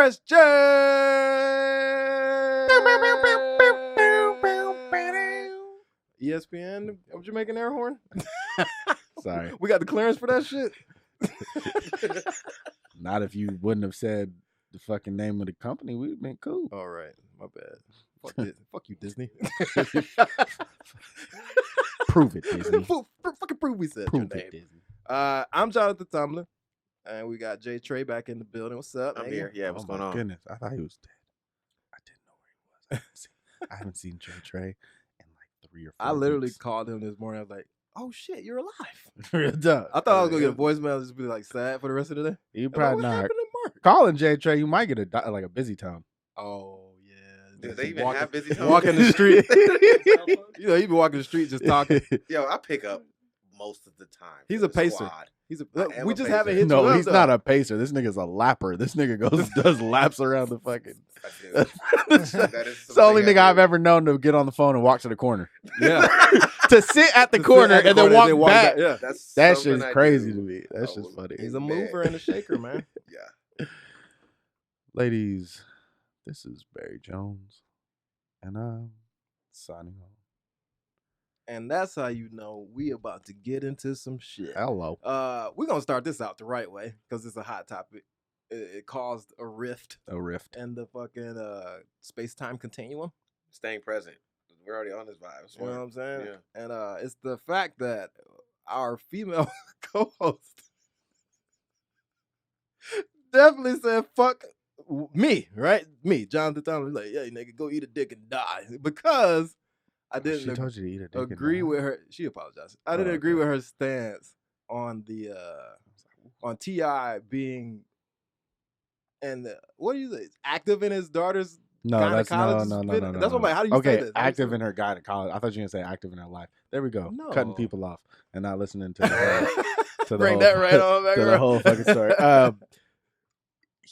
Press J. ESPN of Jamaican air horn. Sorry. We got the clearance for that shit. Not if you wouldn't have said the fucking name of the company. We'd have been cool. All right, my bad. Fuck you, Disney. Prove it, Disney. Fucking prove we said Prove your it, name. Disney. I'm Jonathan Tumblin, and we got JTre back in the building. What's up? I'm here. Yeah, what's going on? Goodness, I thought he was dead. I didn't know where he was. I haven't seen JTre in like 3 or 4 I literally weeks. called him this morning. I was like, "Oh shit, you're alive." Real dumb. I thought I was gonna get a voicemail and just be like sad for the rest of the day. You I'm like, probably what not. happened to Mark? Calling JTre, you might get a busy tone. Oh yeah. Do they even Walking- have busy tones? Walking the street. You know, he be walking the street just talking. Yo, I pick up most of the time. He's for a the pacer. squad. We just haven't hit No, you up, he's though. not a pacer. This nigga's a lapper. This nigga does laps around the fucking. I do. It's That is the only something nigga I I've do. ever known to get on the phone and walk to the corner. Yeah. To sit at the To sit corner at the and then corner walk back. Yeah. That's That something shit's I crazy do. to me. That's Oh, just funny. He's a man. mover and a shaker, man. Yeah. Ladies, this is Barry Jones, and I'm signing off. And that's how you know we about to get into some shit. Hello. We're gonna start this out the right way because it's a hot topic. It caused a rift A rift. in the fucking space-time continuum. Staying present. We're already on this vibe. It's You know what fine. I'm saying? Yeah. And it's the fact that our female co-host definitely said fuck me, right? Me, Jonathan Thomas, like, yeah, nigga, go eat a dick and die. Because I She didn't told you to eat a dick and agree die? with her. She apologized. I didn't Oh, agree okay. with her stance on the on T.I. being and what do you say? Active in his daughter's No, that's no. gynecologist fit- That's That's what I'm like. How do you okay, say this? How do you active say in her gynecology. I thought you were gonna say active in her life. There we go. No. Cutting people off and not listening to the whole, to the Bring whole, that right on back to the around. whole fucking story.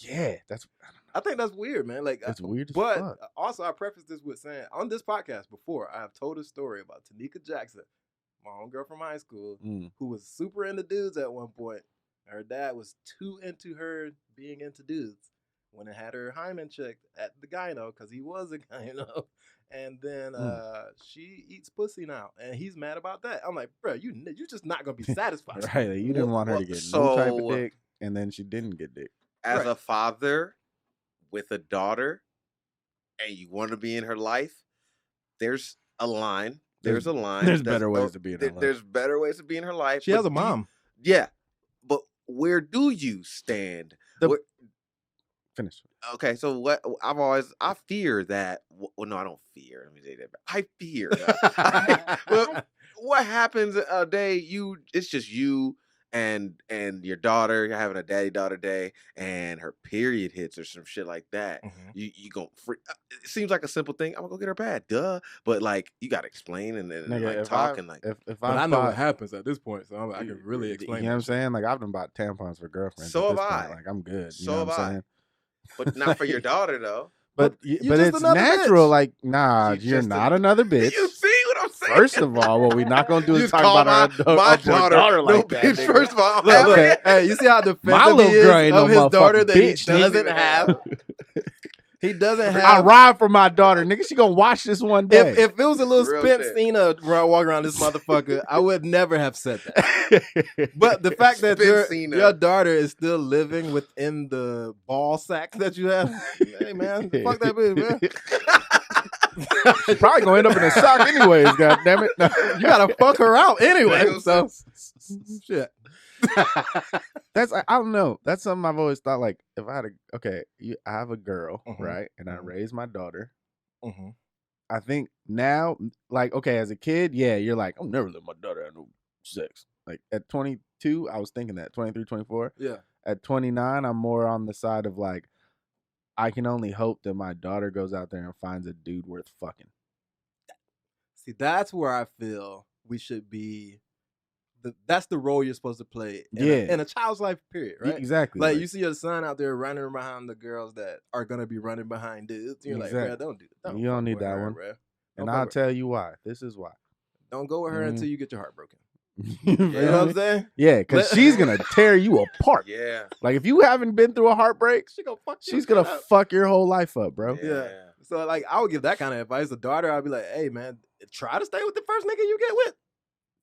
Yeah, that's I think that's weird, man. Like, that's weird as but fuck. also, I preface this with saying on this podcast before, I have told a story about Tanika Jackson, my homegirl from high school, Mm. who was super into dudes at one point. Her dad was too into her being into dudes when it had her hymen checked at the gyno because he was a gyno. And then she eats pussy now, and he's mad about that. I'm like, bro, you just not gonna be satisfied. Right, like, you didn't want her to get no type of dick, and then she didn't get dick. As Right. a father with a daughter, and you want to be in her life, there's a line. There's a line. There's better ways to be in her life. There's better ways to be in her life. She but has a do you- mom. Yeah, but where do you stand? Finish. Okay, so what I fear that. Well, no, I don't fear. Let me say that. I fear. Well, what happens a day? It's just you and your daughter. You're having a daddy-daughter day, and her period hits or some shit like that. Mhm. You go. It seems like a simple thing. I'm gonna go get her pad, duh. But like, you gotta explain and then Nigga, like if talking I, like. if But I I know bought- what happens at this point, so I can really You explain. know what I'm this shit. saying? Like I've done bought tampons for girlfriends. So at this have point. I. Like I'm good. You So know have what I'm I. saying? But not for your daughter though. But you but just it's another natural. bitch. Like nah, You you're just not another bitch. You see what I'm saying? First of all, what we're not gonna do You is just talk call about our my daughter no like that. bitch. nigga. First of all, Look, look, Okay. hey, you see how defensive My little he is girl ain't of no his daughter motherfucking that he bitch, doesn't nigga. have. He doesn't I have. ride for my daughter, nigga. She gonna watch this one day. If it was a little Real Spence shit. Cena walking around this motherfucker, I would never have said that. But the fact that Spence Cena. your daughter is still living within the ball sack that you have, hey man, fuck that bitch, man. She's probably gonna end up in a sock anyways. God damn it! You gotta fuck her out anyway. So shit. That's I don't know. That's something I've always thought. Like if I had I have a girl, Mhm. right, and I Mhm. raise my daughter. Mm-hmm. I think now, like, okay, as a kid, yeah, you're like, I'll never let my daughter have no sex. Like at 22, I was thinking that 23, 24. Yeah. At 29, I'm more on the side of like, I can only hope that my daughter goes out there and finds a dude worth fucking. See, that's where I feel we should be. That's the role you're supposed to play in a child's life, period, right? Exactly. Like you see your son out there running behind the girls that are gonna be running behind dudes. You're Exactly. like, bro, don't do that. You don't need that one. bro. And Don't I'll fuck with- tell you why. This is why. Don't go with her Mhm. until you get your heart broken. You You know feel what I'm me? saying? Yeah, because she's gonna tear you apart. Yeah. Like if you haven't been through a heartbreak, She gonna fuck she's gonna fuck your whole life up, bro. Yeah. So like I would give that kind of advice. A daughter, I'd be like, hey man, try to stay with the first nigga you get with.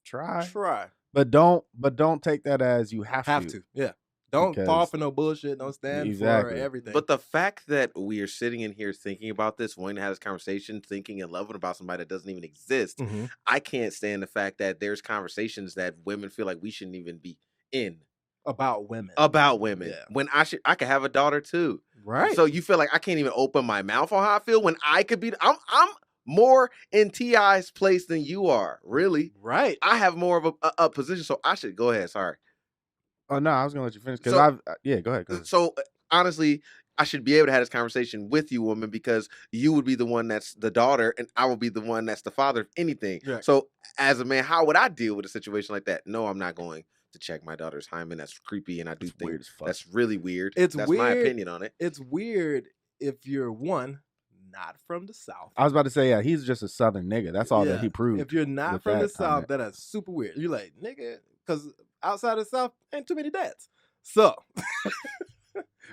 Try. But don't take that as you have to. Yeah. Don't fall Because- for no bullshit. Don't stand for Exactly. everything. But the fact that we are sitting in here thinking about this, wanting to have this conversation, thinking and loving about somebody that doesn't even exist, Mhm. I can't stand the fact that there's conversations that women feel like we shouldn't even be in about women. Yeah. When I could have a daughter too. Right. So you feel like I can't even open my mouth on how I feel when I could be. I'm more in T.I.'s place than you are. Really. Right. I have more of a position, so I should go ahead. Sorry. Oh no, I was gonna let you finish because So- go ahead. So honestly, I should be able to have this conversation with you, woman, because you would be the one that's the daughter, and I will be the one that's the father of anything. Right. So as a man, how would I deal with a situation like that? No, I'm not going to check my daughter's hymen. That's creepy, and I do It's think weird as fuck. that's really weird. It's that's my weird. opinion on it. It's weird if you're not from the South. I was about to say, yeah, he's just a Southern nigga. That's all that he proved. If you're not with from the that South, comment. that's super weird. You're like, nigga, because outside of the South, ain't too many dads. So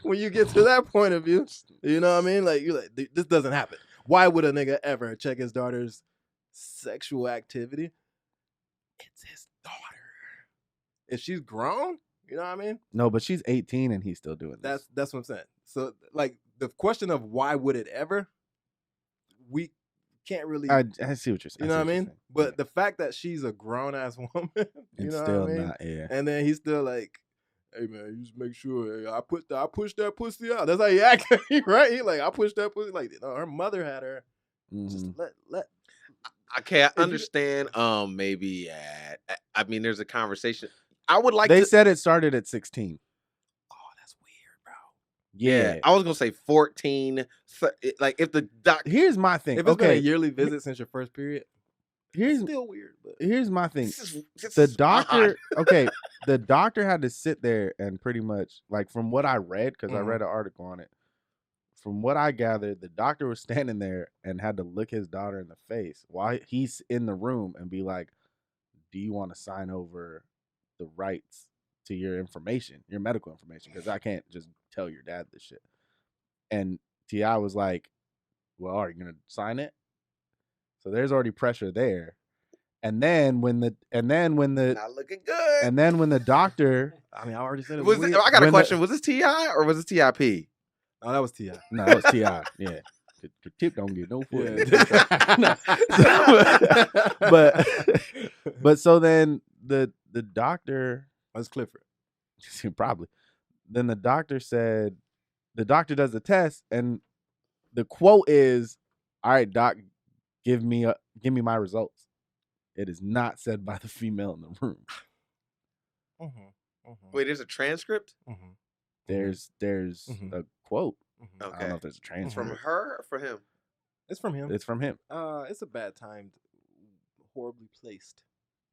when you get to that point of view, you know what I mean? Like, you're like, this doesn't happen. Why would a nigga ever check his daughter's sexual activity? It's his daughter. If she's grown, you know what I mean? No, but she's 18 and he's still doing this. That's what I'm saying. So, like, the question of why would it ever, we can't really, I see what you're saying. you know what I mean? But the fact that she's a grown ass woman, you it's know still what I mean? not. Yeah. And then he's still like, hey man, you just make sure I push that pussy out. That's how he act, right? He like, I pushed that pussy. Like, no, her mother had her. Just Mhm. let. Okay, I you- understand. Maybe I mean, there's a conversation. I would like They to. said it started at 16. Oh, that's weird, bro. Yeah. I was gonna say 14. Like if the doc. Here's my thing. If it's been a Okay. yearly visit since your first period, Here's still weird. But here's my thing. This The is doctor, odd. okay, the doctor had to sit there and pretty much, like, from what I read, because I Mhm. read an article on it. From what I gathered, the doctor was standing there and had to look his daughter in the face while he's in the room and be like, "Do you want to sign over the rights to your information, your medical information? Because I can't just tell your dad this shit." And T.I. was like, "Well, are you gonna sign it?" So there's already pressure there. And then when the Not looking good. and then when the doctor, I mean, I already said it was was it, weird. I got a when the- question. Was this T.I. or was it T.I.P.? Oh, that was T.I. no, that was T.I. Yeah, the tip don't get no foot. But so then the doctor, That's Clifford. probably, then the doctor said, the doctor does the test and the quote is, "All right, doc, give me my results." It is not said by the female in the room. Wait, there's a transcript There's Mhm. a quote. I Okay. don't know if there's a transcript. from her or for him. It's from him. It's from him. It's a bad timed, horribly placed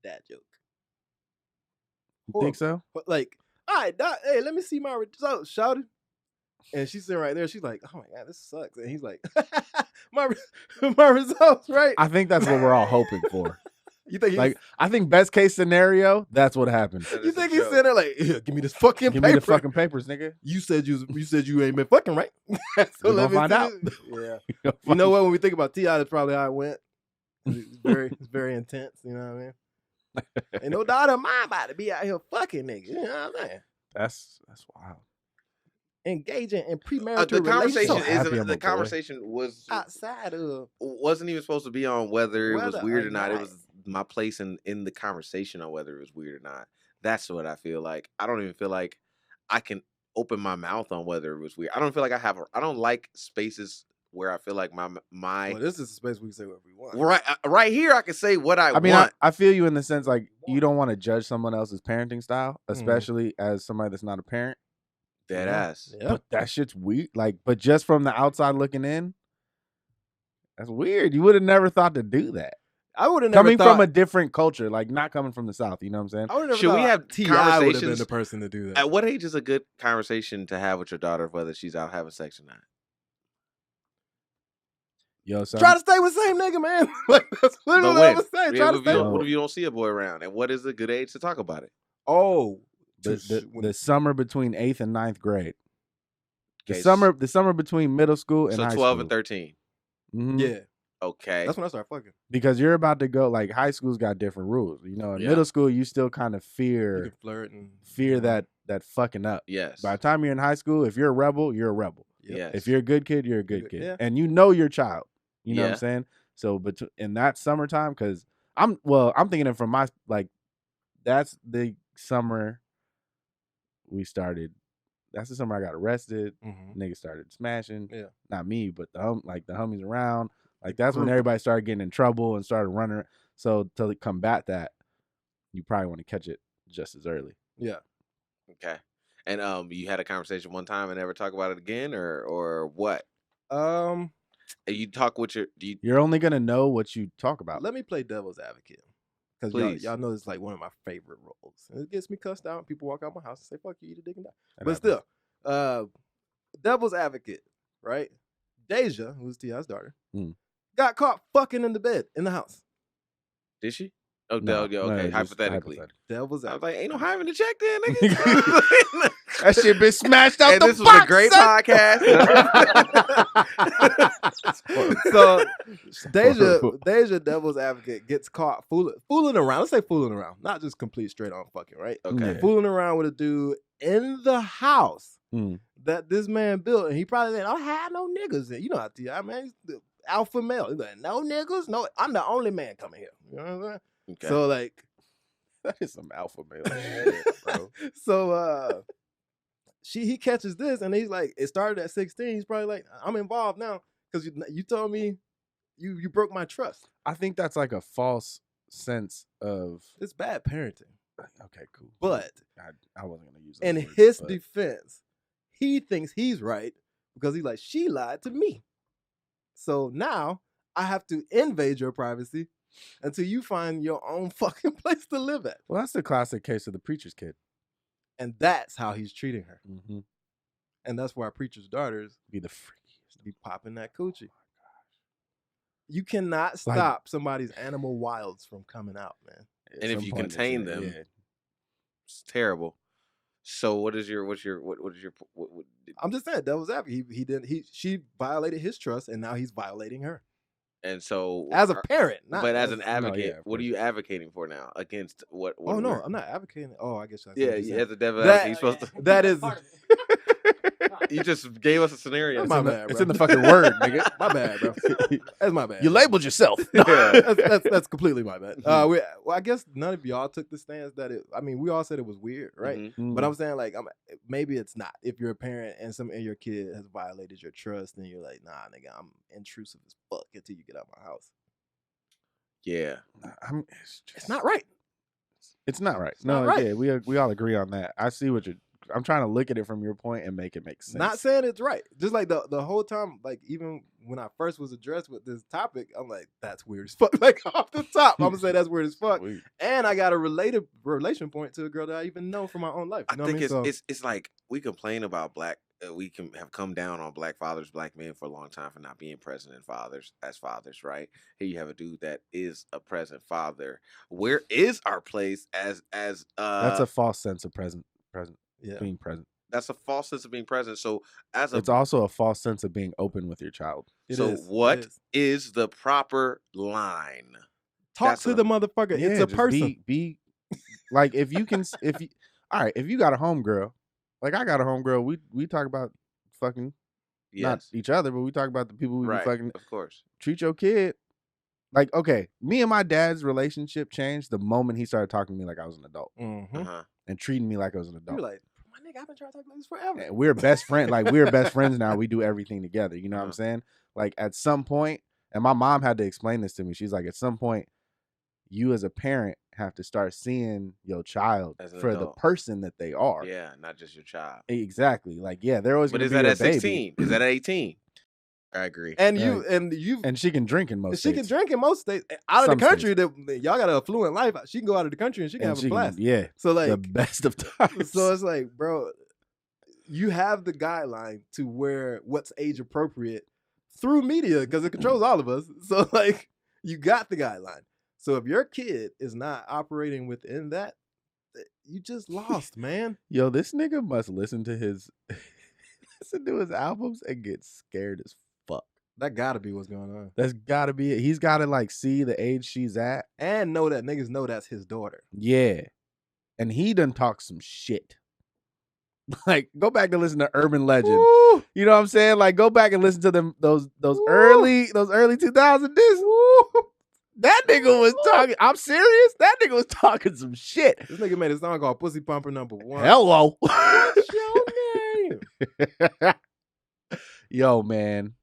dad joke. You think so? But like, all right, doc, hey, let me see my results, shouted. And she's sitting right there. She's like, "Oh my god, this sucks." And he's like, "My results, right?" I think that's what we're all hoping for. You think Like, I think best case scenario, that's what happened. That you is a think he's joke. sitting there like, "Yeah, give me this fucking Give paper. me the fucking papers, nigga. You said you ain't been fucking right." So We're let gonna me find see out. this. Yeah. You know what? When we think about T.I., that's probably how it went. It's very intense. You know what I mean? Ain't no doubt in my about to be out here fucking niggas. You know what I'm saying? That's wild. Engaging in premarital The conversation So happy I'm isn't. a The boy. conversation outside of wasn't even supposed to be on whether it was Whether weird or or not. It not. was my place in the conversation on whether it was weird or not. That's what I feel like. I don't even feel like I can open my mouth on whether it was weird. I don't feel like I don't like spaces where I feel like my well, this is a space we can say whatever we want. right here I can say what I I mean, want. I feel you in the sense, like, you don't want to judge someone else's parenting style, especially as somebody that's not a parent. Dead ass. Yeah. But that shit's weird. Like, but just from the outside looking in, that's weird. You would have never thought to do that. I would have never Coming thought, from a different culture, like not coming from the South. You know what I'm saying? I would never Should we thought have T.I. would have been conversations- the person to do that. At what age is a good conversation to have with your daughter of whether she's out having sex or not? Yo, son. Try to stay with the same nigga, man. Like, that's literally what I'm saying. Try to stay. What if you don't see a boy around? And what is a good age to talk about it? Oh, the summer between 8th and 9th grade. The Okay, summer between middle school and so high 12 school. and 13. Mhm. yeah. Okay. That's when I started fucking. Because you're about to go, like, high school's got different rules. You know, in Yeah. middle school, you still kind of You can fear flirt and that fucking up. Yes. By the time you're in high school, if you're a rebel, you're a rebel. Yep. Yes. If you're a good kid, you're a good kid. Yeah. And you know your child. You know what Yeah. I'm saying? So, but in that summertime, because I'm thinking it from my, like, that's the summer we started. That's the summer I got arrested. Niggas started smashing. Yeah. Not me, but the homies around. Like, that's when group. everybody started getting in trouble and started running. So to combat that, you probably want to catch it just as early. Yeah. Okay. And you had a conversation one time and never talk about it again, or what? And you talk with your. You're only gonna know what you talk about. Let me play devil's advocate. Because y'all know it's like one of my favorite roles. And it gets me cussed out. People walk out my house and say, fuck you, eat a dick and die. But still, devil's advocate, right? Deja, who's T.I.'s daughter, got caught fucking in the bed in the house. Did she? Oh, No, okay. Hypothetically. Devil's I was advocate. like, ain't no hymen to check then, nigga. That shit been smashed out And the this was box, a great son. podcast. So Deja, devil's advocate, gets caught fooling around. Let's say fooling around, not just complete straight on fucking, right? Okay. Yeah. Fooling around with a dude in the house that this man built, and he probably said, "I don't have no niggas." And you know how T.I., man, he's the alpha male. He's like, "No niggas, no, I'm the only man coming here." You know what I'm saying? Okay. So like, That is some alpha male shit, bro. so he catches this, and he's like, it started at 16. He's probably like, I'm involved now because you told me you broke my trust. I think that's like a false sense of. It's bad parenting. Okay, cool. But I wasn't gonna use that. in his defense, he thinks he's right because he's like, she lied to me. So now I have to invade your privacy until you find your own fucking place to live at. Well, that's the classic case of the preacher's kid. And that's how he's treating her. Mm-hmm. And that's why preacher's daughters Be the freakiest. be popping that coochie. You cannot stop somebody's animal wilds from coming out, man. And if you contain them, it's terrible. So what is your I'm just saying, devil's advocate. She violated his trust, and now he's violating her. And so as a parent, but as an advocate, yeah, what are you advocating for now against what? Oh no, I'm not advocating. Oh, I guess. Yeah, as a devil advocate, you're supposed to. That is. You just gave us a scenario. That's my bad, bro. It's in the fucking word, nigga. My bad, bro. That's my bad. You labeled yourself. That's completely my bad. Well, I guess none of y'all took the stance that it. I mean, we all said it was weird, right? Mm-hmm. But I'm saying like, maybe it's not. If you're a parent and your kid has violated your trust, and you're like, nah, nigga, I'm intrusive as fuck until you get out of my house. Yeah, it's not right. It's not right. It's not right. Yeah, we all agree on that. I see what you're. I'm trying to look at it from your point and make it make sense. Not saying it's right. Just like the whole time, like even when I first was addressed with this topic, I'm like, that's weird as fuck. Like off the top, I'm gonna say that's weird as fuck. Sweet. And I got a related relation point to a girl that I even know from my own life. You know I think what I mean? it's like we complain about we can have come down on black fathers, black men for a long time for not being present as fathers, right? Here you have a dude that is a present father. Where is our place as that's a false sense of present. Yeah. Being present. That's a false sense of being present. So it's also a false sense of being open with your child. What is the proper line? Talk to the motherfucker. Yeah, it's a person. Be like if you all right, if you got a homegirl, like I got a homegirl, we talk about fucking not each other, but we talk about the people we be fucking. Of course. Treat your kid. Like, okay, me and my dad's relationship changed the moment he started talking to me like I was an adult. Mm-hmm. And treating me like I was an adult. You're like, my nigga, I've been trying to talk about this forever. And we're best friends. Like, we're best friends now. We do everything together. You know what I'm saying? Like, at some point, and my mom had to explain this to me. She's like, at some point, you as a parent have to start seeing your child for adult. The person that they are. Yeah, not just your child. Exactly. Like, yeah, they're always going to be But is that at 16? Is that at 18? I agree. And she can drink in most states. She can drink in most states. Out of the country, that y'all got an affluent life. She can go out of the country and she can have a blast. Yeah. So like the best of times. So it's like, bro, you have the guideline to where what's age appropriate through media because it controls all of us. So like you got the guideline. So if your kid is not operating within that, you just lost, man. Yo, this nigga must listen to his albums and get scared as fuck. That gotta be what's going on. That's gotta be it. He's gotta like see the age she's at. And know that niggas know that's his daughter. Yeah. And he done talk some shit. Like, go back and listen to Urban Legend. Woo! You know what I'm saying? Like, go back and listen to them those early 2000 discs. That nigga was talking. I'm serious. That nigga was talking some shit. This nigga made a song called Pussy Pumper #1. Hello. What's your name? Yo, man.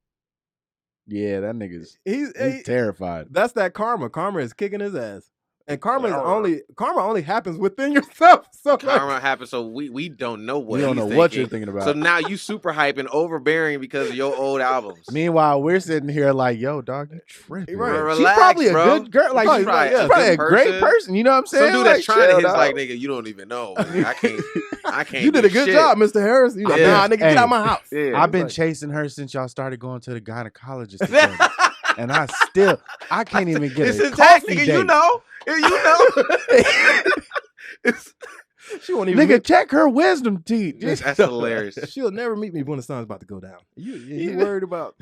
Yeah, that nigga's he's terrified. That's that karma. Karma is kicking his ass. And karma only happens within yourself. So karma happens, so we don't know what we don't know what you're thinking about. So now you super hyping, overbearing because of your old albums. Meanwhile, we're sitting here like, yo, dog, you tripping. Right. Relax, she's probably a bro. good girl. Like, she's probably a great person. You know what I'm saying? Some dude that's trying to hit like, nigga, you don't even know. Man. I can't. You did a good job, Mr. Harris. You like, nah, nigga, get out my house. Yeah, I've been chasing her since y'all started going to the gynecologist together. And I can't even get it's a coffee date. You know. She won't even nigga check her wisdom teeth. That's hilarious. She'll never meet me when the sun's about to go down. You worried about?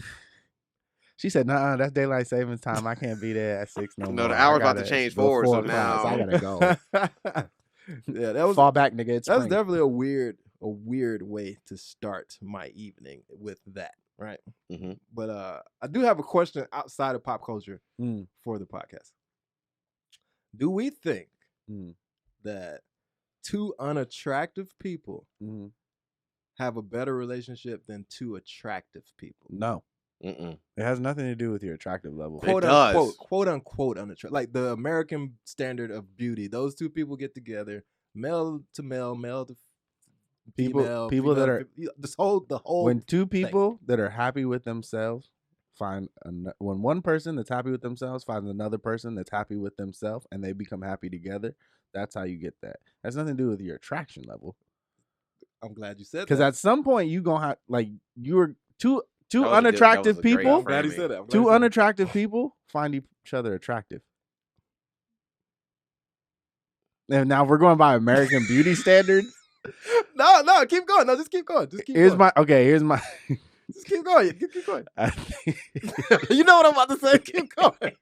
She said, "Nah, that's daylight savings time. I can't be there at 6 no more. No, the hour's about to change forward, so now I gotta go." Yeah, that was fall back, nigga. That's definitely a weird way to start my evening with that, right? Mm-hmm. But I do have a question outside of pop culture for the podcast. Do we think that two unattractive people have a better relationship than two attractive people? No. It has nothing to do with your attractive level. Quote unquote unattractive. Like the American standard of beauty. Those two people get together, male to male, male to female. People that are the whole when two people that are happy with themselves when one person that's happy with themselves finds another person that's happy with themselves and they become happy together, that's how you get that. That's nothing to do with your attraction level. I'm glad you said that. Because at some point you gonna have you're two unattractive people. I'm glad he said that. Two unattractive people find each other attractive. And now we're going by American beauty standards. No, keep going. No, just keep going. Here's my. Just keep going. Keep going. You know what I'm about to say. Keep going.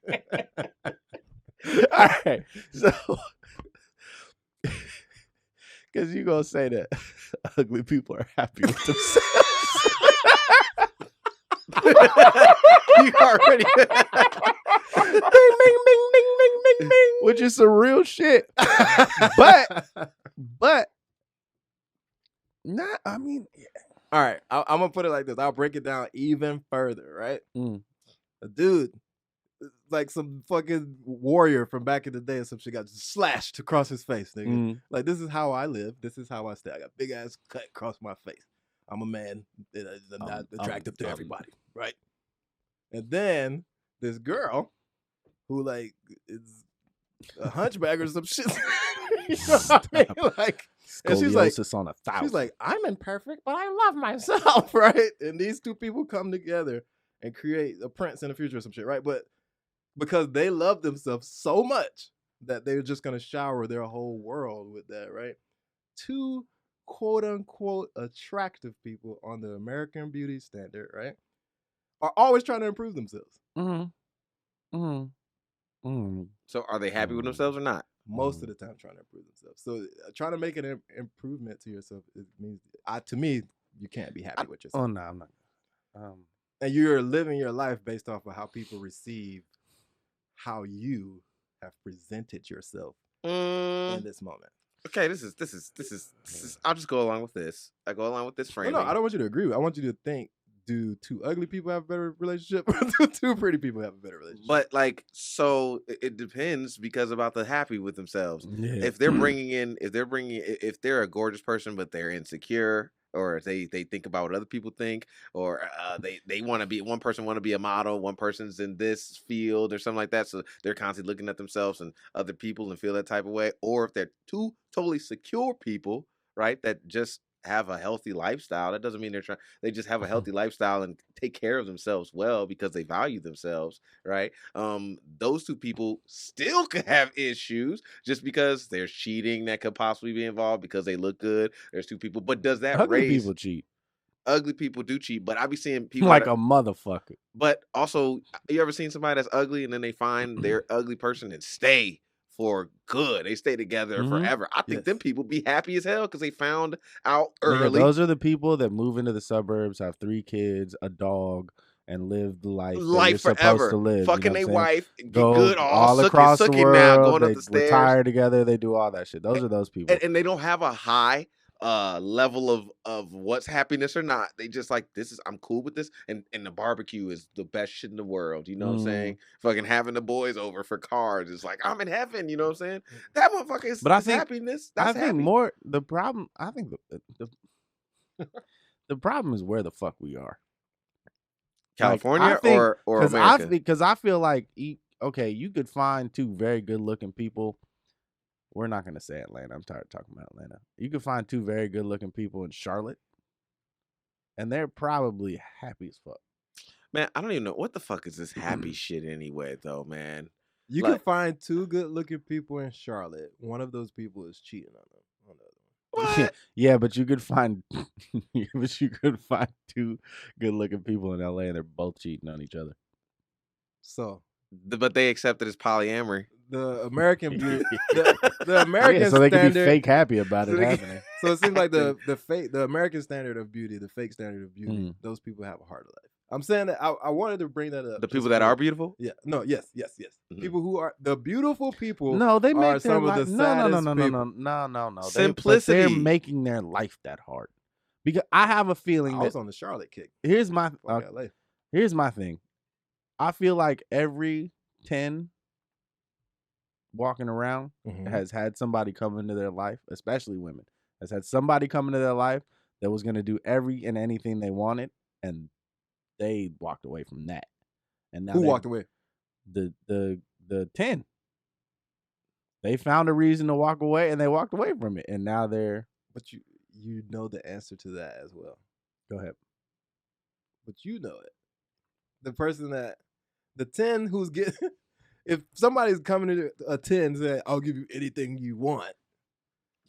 All right. So, because you're going to say that ugly people are happy with themselves. You already. Bing, bing, bing, bing, bing, bing, bing. Which is some real shit. But, not, I mean. Yeah. All right, I'm gonna put it like this. I'll break it down even further, right? A dude, like some fucking warrior from back in the day, and some shit got slashed across his face, nigga. Like, this is how I live. This is how I stay. I got big ass cut across my face. I'm a man that is not attractive to everybody, right? And then this girl, who like is a hunchback or some shit. You know what I mean? Like. And she's like, on 1,000. She's like, I'm imperfect, but I love myself, right? And these two people come together and create a prince in the future or some shit, right? But because they love themselves so much that they're just gonna shower their whole world with that, right? Two quote unquote attractive people on the American beauty standard, right, are always trying to improve themselves. So are they happy with themselves or not? Most of the time trying to improve themselves. So trying to make an improvement to yourself, it means, to me, you can't be happy with yourself. Oh, no, I'm not. And you're living your life based off of how people receive how you have presented yourself in this moment. Okay, this is. I'll just go along with this. I go along with this framing. No, I don't want you to agree with. I want you to think: do two ugly people have a better relationship, or do two pretty people have a better relationship? But so it depends because about the happy with themselves. Yeah. If they're a gorgeous person but they're insecure, or they think about what other people think, or they want to be, one person want to be a model, one person's in this field or something like that, so they're constantly looking at themselves and other people and feel that type of way. Or if they're two totally secure people, right, that just have a healthy lifestyle. That doesn't mean they just have a healthy lifestyle and take care of themselves well because they value themselves, right? Those two people still could have issues just because there's cheating that could possibly be involved because they look good. There's two people, but does that Ugly raise people cheat ugly people do cheat? But I be seeing people like that a motherfucker. but also, you ever seen somebody that's ugly and then they find their ugly person and stay for good? They stay together Mhm. forever. I think them people be happy as hell because they found out Nigga, early. those are the people that move into the suburbs, have 3 kids, a dog, and live the life that you're Life supposed forever. to live. Fucking you know their what I'm saying? wife, get Go good, all across the sucky world. now, going They up the stairs. retire together. They do all that shit. Those are those people. And they don't have a high level of what's happiness or not. They just like, this is, I'm cool with this, and the barbecue is the best shit in the world. You know what I'm saying? Fucking having the boys over for cards is like, I'm in heaven. You know what I'm saying? That motherfucker is, But I think happiness. That's I think happy. more the problem. I think the problem is where the fuck we are. California like, I think, or America? Because I feel like okay, you could find 2 very good looking people. We're not gonna say Atlanta. I'm tired of talking about Atlanta. You could find 2 very good looking people in Charlotte, and they're probably happy as fuck. Man, I don't even know what the fuck is this happy shit anyway, though, man. You can find 2 good-looking people in Charlotte. One of those people is cheating on them. On the other one. What? Yeah, but you could find 2 good-looking people in LA, and they're both cheating on each other. So, But they accept it as polyamory. The American beauty, the American so they standard, can be fake happy about it happening. So it seems like the American standard of beauty, the fake standard of beauty, those people have a hard life. I'm saying that I wanted to bring that up. The people that are beautiful? Yeah. No. Yes. Mm-hmm. People who are the beautiful people. No, they make some of the saddest people. No. Simplicity. They're making their life that hard. Because I have a feeling I was on the Charlotte kick. Here's my thing. I feel like every 10 walking around has had somebody come into their life, especially women, has had somebody come into their life that was going to do every and anything they wanted, and they walked away from that. And now who walked away? The 10. They found a reason to walk away, and they walked away from it, and now they're. But you know the answer to that as well. Go ahead. But you know it. The person that the 10 who's getting. If somebody's coming to a 10 saying, I'll give you anything you want,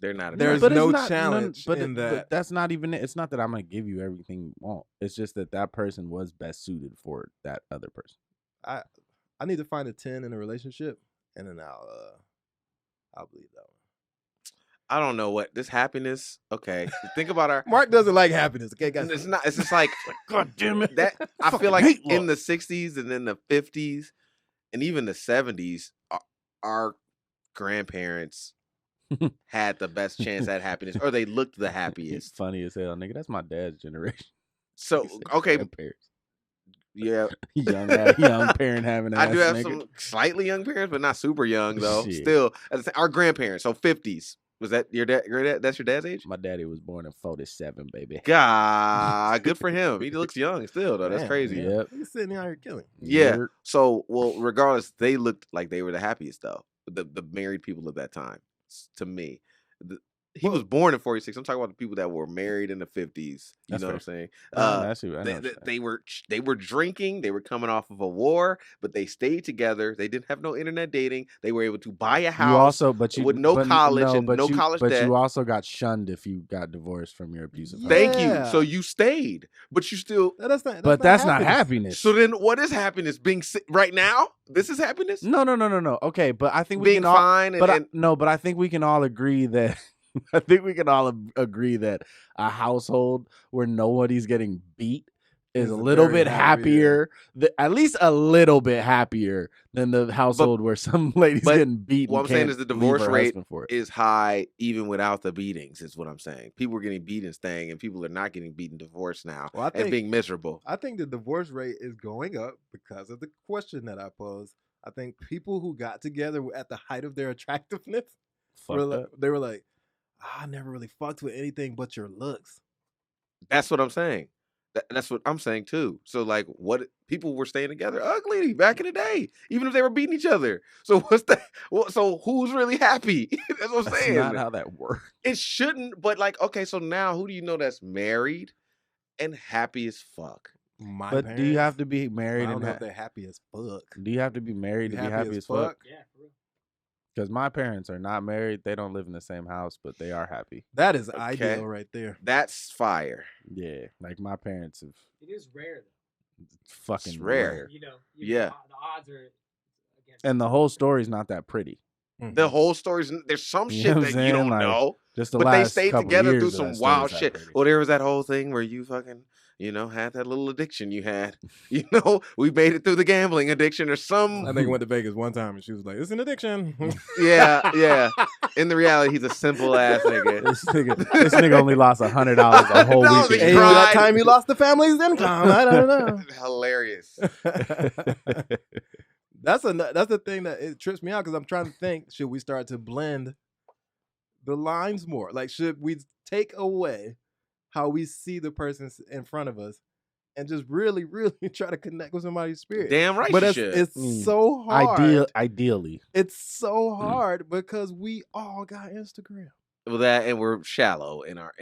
they're not. There's no challenge in that. But that's not even it. It's not that I'm going to give you everything you want. It's just that person was best suited for that other person. I need to find a 10 in a relationship, and then I'll believe that one. I don't know what this happiness. Okay, think about our Mark doesn't like happiness. Okay, guys, it's not. It's just like God damn it. That I feel like in the 60s and in the 50s. And even the 70s, our grandparents had the best chance at happiness, or they looked the happiest. It's funny as hell, nigga. That's my dad's generation. So, okay. Yeah. young parent having I do have some slightly young parents, but not super young, though. Shit. Still, our grandparents, so 50s. Was that your dad? That's your dad's age? My daddy was born in 47, baby. God, good for him. He looks young still, though. That's crazy. Yep. He's sitting out here killing. Yeah. So, well, regardless, they looked like they were the happiest, though. The married people of that time, to me. He was born in 46. I'm talking about the people that were married in the 50s. You know what I'm saying? They were drinking. They were coming off of a war, but they stayed together. They didn't have no internet dating. They were able to buy a house with no college and no college debt. But you also got shunned if you got divorced from your abusive husband. Thank you. So you stayed, but you still. That's not happiness. So then, what is happiness? Being right now? This is happiness? No. Okay, but I think we being can all, fine. But I think we can all agree that. I think we can all agree that a household where nobody's getting beat is a little bit happier, at least a little bit happier than the household where some lady's getting beat. What I'm saying is the divorce rate is high even without the beatings, is what I'm saying. People are getting beat and staying, and people are not getting beaten divorced now and being miserable. I think the divorce rate is going up because of the question that I posed. I think people who got together at the height of their attractiveness, they were like, I never really fucked with anything but your looks. That's what I'm saying. That's what I'm saying too. So like, what people were staying together ugly back in the day, even if they were beating each other. So what's that? So who's really happy? That's what I'm That's saying. not how that works. It shouldn't. But like, okay, so now who do you know that's married and happy as fuck? My But parents, do you have to be I married don't and know if they're happy as fuck. do you have to be married to be happy as fuck? Yeah, for real. Because my parents are not married. They don't live in the same house, but they are happy. That is Okay. ideal right there. That's fire. Yeah, like my parents have It is rare though. fucking It's rare. rare. You know, Yeah. the odds are against. And the whole story's not that pretty. The whole story's there's some You shit know what that I'm you saying? don't Like, know. Just the But they last stayed couple together years through of some that wild story's shit. not pretty. Well, there was that whole thing where you fucking, had that little addiction you had. We made it through the gambling addiction or some. I think I went to Vegas one time and she was like, "It's an addiction." Yeah. In the reality, he's a simple ass nigga. This nigga only lost $100 a whole No, weekend. he Hey, that cried. time he lost the family's income. I don't know. Hilarious. That's the thing that it trips me out because I'm trying to think: should we start to blend the lines more? Like, should we take away how we see the person in front of us and just really, really try to connect with somebody's spirit? Damn right But you it's should. so hard. Ideally. It's so hard because we all got Instagram. Well, that and we're shallow in our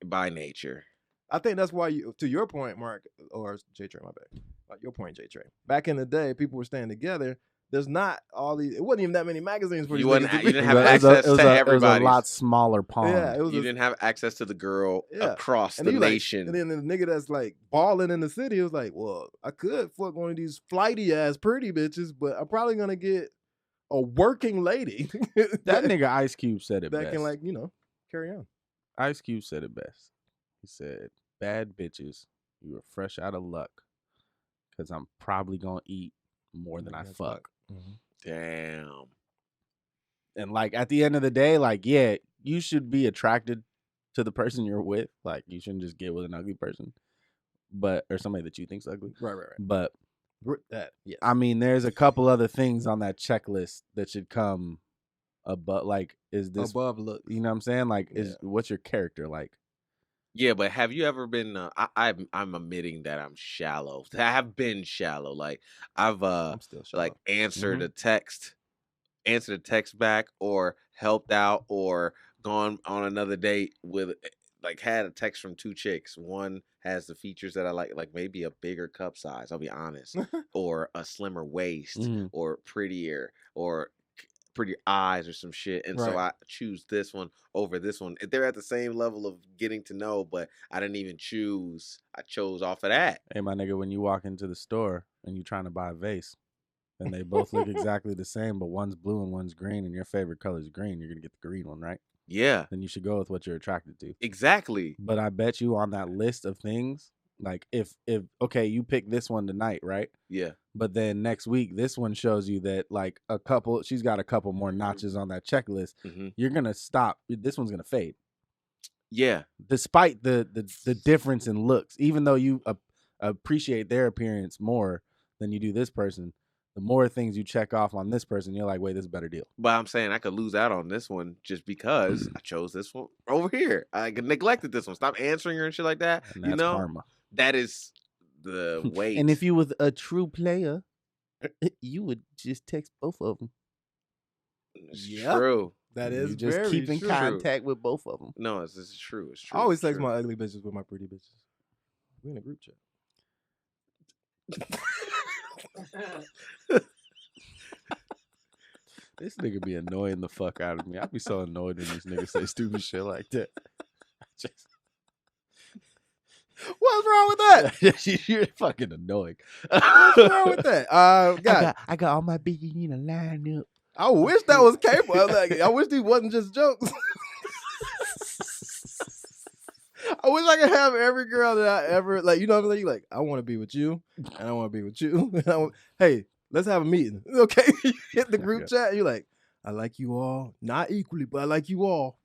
by nature. I think that's why to your point, Mark, or JTre, my bad. Your point, JTre. Back in the day, people were staying together. There's not all these. It wasn't even that many magazines for You these wasn't- niggas to you didn't read. have It was a- access it was to a- It was a everybody's. lot smaller pond. Yeah, it was. You didn't have access to the girl Yeah. across And the you like- nation. and then the nigga that's like balling in the city was like, well, I could fuck one of these flighty ass pretty bitches, but I'm probably gonna get a working lady That nigga Ice Cube said it that best. can carry on. Ice Cube said it best. He said, "Bad bitches, you are fresh out of luck, because I'm probably gonna eat more than I fuck." Damn. And like at the end of the day, like, yeah, you should be attracted to the person you're with. Like, you shouldn't just get with an ugly person, or somebody that you think's ugly. Right. But That yes. I mean, there's a couple other things on that checklist that should come above. Like, is this above look. You know what I'm saying? Like, Yeah. what's your character like? Yeah, but have you ever been? I'm admitting that I'm shallow. I have been shallow. Like I've I'm still shallow. like answered a text back, or helped out, or gone on another date with, like, had a text from two chicks. One has the features that I like maybe a bigger cup size. I'll be honest, or a slimmer waist, Mhm. or prettier, or pretty eyes or some shit, and so Right. I choose this one over this one. They're at the same level of getting to know, but I didn't even choose. I chose off of that. Hey, my nigga, when you walk into the store and you're trying to buy a vase, and they both look exactly the same, but one's blue and one's green, and your favorite color is green, you're gonna get the green one, right? Yeah, Then you should go with what you're attracted to. exactly. But I bet you on that list of things, like if okay, you pick this one tonight, right? Yeah, But then next week, this one shows you that like she's got a couple more notches on that checklist. hmm You're gonna stop. This one's gonna fade, yeah, despite the difference in looks. Even though you appreciate their appearance more than you do this person, the more things you check off on this person, you're like, wait, this is a better deal. but I'm saying I could lose out on this one just because I chose this one over here. I neglected this one. Stop answering her and shit like that. And that's karma. That is the weight. And if you was a true player, you would just text both of them. it's Yeah. true. That You is just very keep in true. contact with both of them. No, this is true. It's true. I always it's text true. my ugly bitches with my pretty bitches. We in a group chat. This nigga be annoying the fuck out of me. I be so annoyed when these niggas say stupid shit like that. Just, What's wrong with that? you're fucking annoying. What's wrong with that? God, I got all my bitches in a lineup. I wish that was capable. I wish these wasn't just jokes. I wish I could have every girl that I ever like. You know what I'm saying? Like, I want to be with you, and I want to be with you. Hey, let's have a meeting. Okay, you hit the group chat. And you're like, I like you all, not equally, but I like you all.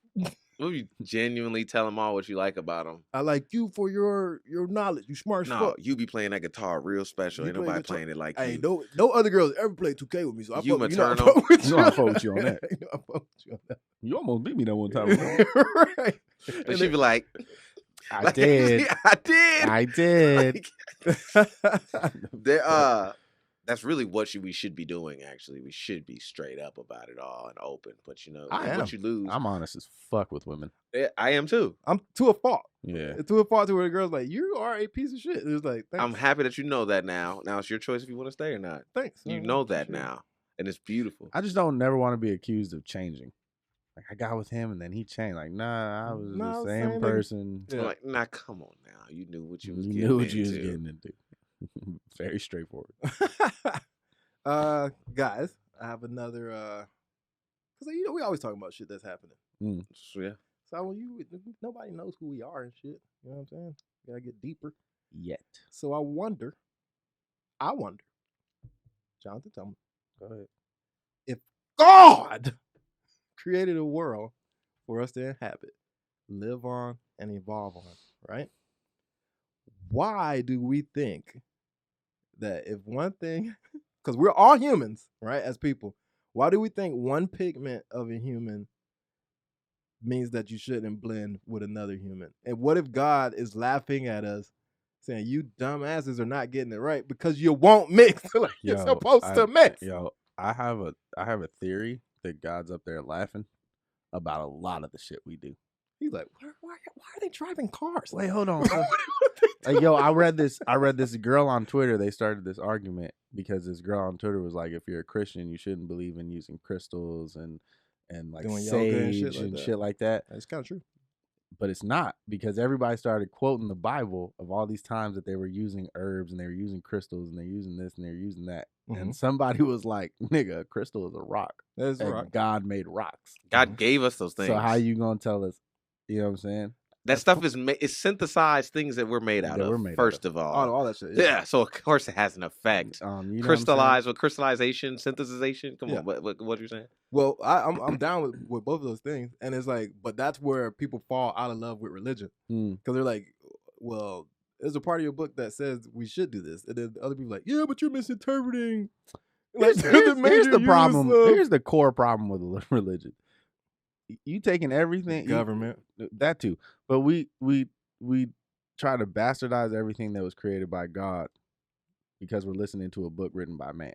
Will you genuinely tell them all what you like about them? I like you for your knowledge. You smart as No, fuck. you be playing that guitar real special. You Ain't play nobody guitar- playing it like Hey, you. no other girls ever played 2K with me, so I You fuck with you. Know I maternal. fuck with You know I fuck with you on that. You know I fuck with you on that. You almost beat me that one time. Right. And she be like, I Like, did. I did. I did. There, that's really what we should be doing. Actually, we should be straight up about it all and open. But you know, I am. what you lose. I'm honest as fuck with women. I am too. I'm to a fault. Yeah. To a fault to where the girl's like, you are a piece of shit. It was like, thanks. I'm happy that you know that now. Now it's your choice if you want to stay or not. Thanks. You know that now, and it's beautiful. I just don't never want to be accused of changing. Like I got with him and then he changed. Like, nah, I was the same person. I'm like, nah, come on now. You knew what you was You getting knew what into. you was getting into. Very straightforward. Guys, I have another because you know we always talking about shit that's happening. So, yeah. So when nobody knows who we are and shit. You know what I'm saying? Gotta get deeper. Yet. So I wonder, Jonathan, tell me. Go ahead. If God created a world for us to inhabit, live on, and evolve on, right? Why do we think that if one thing, because we're all humans, right, as people, why do we think one pigment of a human means that you shouldn't blend with another human? And what if God is laughing at us, saying, you dumbasses are not getting it right because you won't mix like you're supposed to mix? I have a theory that God's up there laughing about a lot of the shit we do. He's like, why are they driving cars? Wait, hold on. Like, I read this girl on Twitter. They started this argument because this girl on Twitter was like, if you're a Christian, you shouldn't believe in using crystals and like doing sage and shit like that. That's kind of true. But it's not, because everybody started quoting the Bible of all these times that they were using herbs and they were using crystals and they're using this and they're using that. Mm-hmm. And somebody was like, nigga, a crystal is a rock. That's a rock. God made rocks. God gave us those things. So how you gonna tell us? You know what I'm saying? That stuff is synthesized things that we're made out of. First of all, all that shit. Yeah, so of course it has an effect. Crystallized with crystallization, synthesization. Come on, what are you saying? Well, I'm down with both of those things, and it's like, but that's where people fall out of love with religion because they're like, well, there's a part of your book that says we should do this, and then other people are like, yeah, but you're misinterpreting. Here's the problem. Here's the core problem with religion. You taking everything, government, that too, but we try to bastardize everything that was created by God because we're listening to a book written by man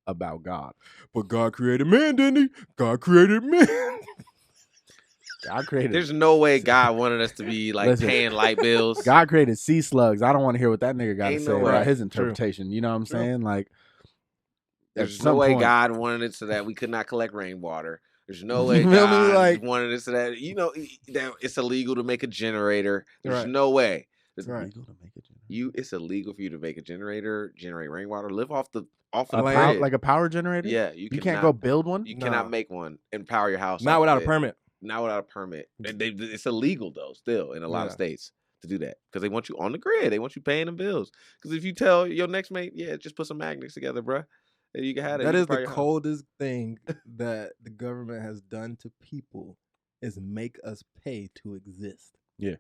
about God. But God created man, didn't he? God created man. God created. There's no way God wanted us to be like paying light bills. God created sea slugs. I don't want to hear what that nigga got to say about his interpretation. True. You know what I'm saying? Like, there's no way God wanted it so that we could not collect rainwater. There's no way God wanted it so that, you know, that it's illegal to make a generator. There's no way. It's illegal to make a generator. It's illegal for you to make a generator, generate rainwater, live off the grid. Like a power generator? Yeah. You can't go build one? You cannot make one and power your house. Not without a permit. Not without a permit. It's illegal, though, still, in a lot of states to do that. Because they want you on the grid. They want you paying them bills. Because if you tell your next mate, just put some magnets together, bruh. You can have it. That is the coldest thing that the government has done to people is make us pay to exist. Yeah.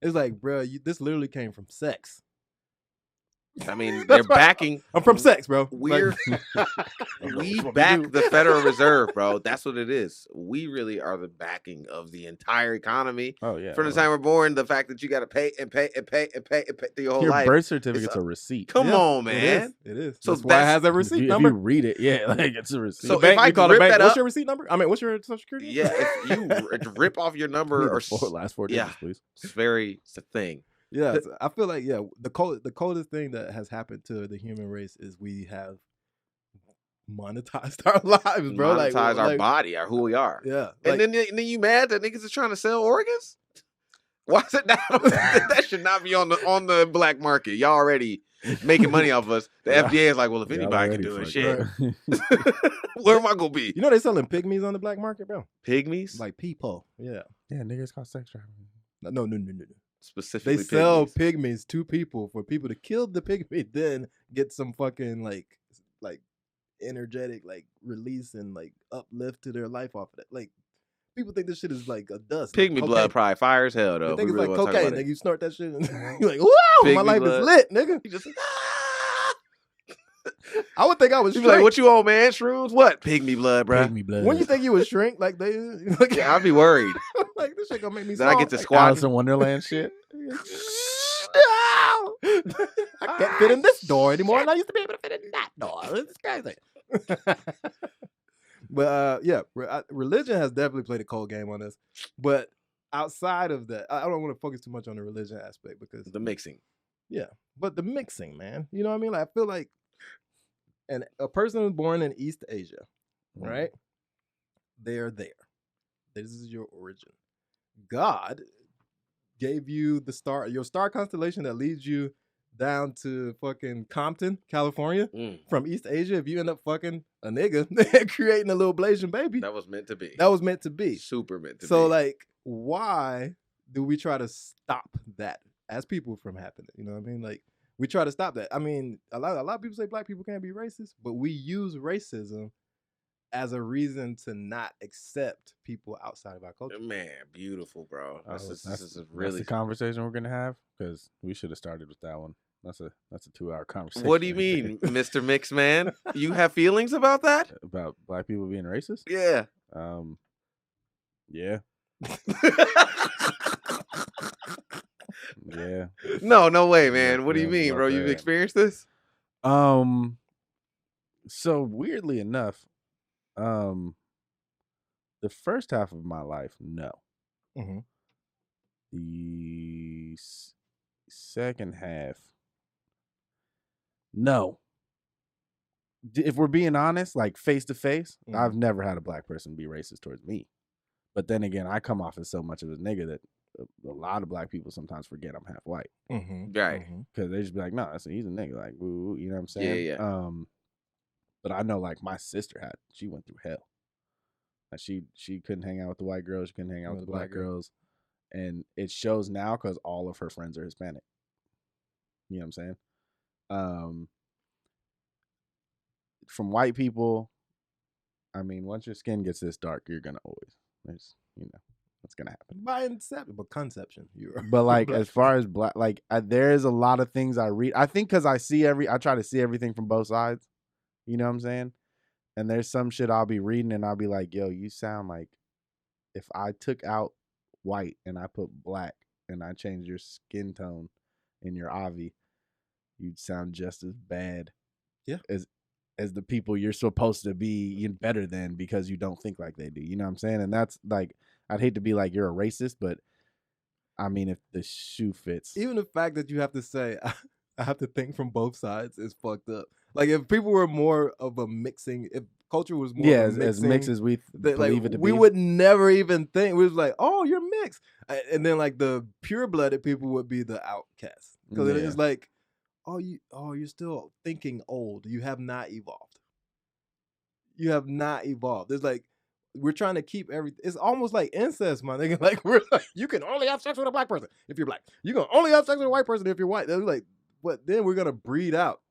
It's like, bro, this literally came from sex. I mean, they're backing. I'm from sex, bro. We back the Federal Reserve, bro. That's what it is. We really are the backing of the entire economy. Oh yeah. From the time we're born, the fact that you got to pay and pay and pay and pay and pay through your whole life. Your birth certificate's a receipt. Come on, man. It is. So that's why it has a receipt number. If you read it, like it's a receipt. So if I call it bank, what's your receipt number? I mean, what's your social security? Yeah, if you rip off your number or last four digits, please. It's a thing. Yeah, I feel like the coldest thing that has happened to the human race is we have monetized our lives, bro. Monetize our body, who we are. Yeah, and then you mad that niggas is trying to sell organs? Why is it not? That should not be on the black market. Y'all already making money off us. The FDA is like, well, if anybody can do it, shit. Where am I gonna be? You know they selling pygmies on the black market, bro. Pygmies, like people. Yeah, niggas called sex trafficking. No. Specifically, they sell pygmies to people for people to kill the pygmy, then get some fucking like energetic release and uplift to their life off of that. Like people think this shit is like a dust. Pygmy blood probably fire as hell though. They think it's like cocaine. Nigga, you snort that shit and you're like, whoa, my life is lit, nigga. You just I would think I was. You be like, what you on, man? Shrooms? What? Pygmy blood, bro. Pygmy blood. When you think you would shrink, like they? Yeah, I'd be worried. Like this shit gonna make me. Then I get soft. to Like, squat. Alice in Wonderland shit. No! I can't fit in this door anymore, and I used to be able to fit in that door. It's crazy. But yeah, religion has definitely played a cold game on this. But outside of that, I don't want to focus too much on the religion aspect because The mixing. yeah, but the mixing, man. You know what I mean? Like I feel like, and a person born in East Asia, right? They're there. This is your origin. God gave you the star, your star constellation that leads you down to fucking Compton, California, from East Asia. If you end up fucking a nigga creating a little Blasian baby, That was meant to be. that was meant to be. Super meant to be. So like, why do we try to stop that as people from happening? You know what I mean? Like, we try to stop that. I mean, a lot of people say black people can't be racist, but we use racism as a reason to not accept people outside of our culture. Man, beautiful, bro. This is That's really the conversation we're gonna have because we should have started with that one. That's a 2-hour conversation. What do you mean, Mr. Mix Man? You have feelings about that? About black people being racist? Yeah. Yeah. Yeah. No way, man. What do you Yeah, mean, about bro? You've that. experienced this? So weirdly enough, the first half of my life, no. Mhm. The second half, no. If we're being honest, like face to face, I've never had a black person be racist towards me. But then again, I come off as so much of a nigga that a lot of black people sometimes forget I'm half white. Right. Because they just be like, no, he's a nigga. Like, woo, you know what I'm saying? Yeah. But I know, like, my sister she went through hell. Like, she couldn't hang out with the white girls. She couldn't hang out with the black girls. And it shows now because all of her friends are Hispanic. You know what I'm saying? From white people, I mean, once your skin gets this dark, you're going to always, that's going to happen. By inception, but conception. But like, as far as black, like, there is a lot of things I read. I think because I try to see everything from both sides. You know what I'm saying? And there's some shit I'll be reading and I'll be like, yo, you sound like if I took out white and I put black and I changed your skin tone in your Avi, you'd sound just as bad as the people you're supposed to be better than because you don't think like they do. You know what I'm saying? And that's like, I'd hate to be like, you're a racist, but I mean, if the shoe fits. Even the fact that you have to say, I have to think from both sides is fucked up. Like if people were more of a mixing, if culture was more of a as mixed as we believe it to be, we would never even think. We was like, oh, you're mixed. And then like the pure-blooded people would be the outcasts. Because it is like, you're still thinking old. You have not evolved. You have not evolved. It's like, we're trying to keep everything. It's almost like incest, my nigga. Like we're like, you can only have sex with a black person if you're black. You can only have sex with a white person if you're white. They're like, but then we're gonna breed out.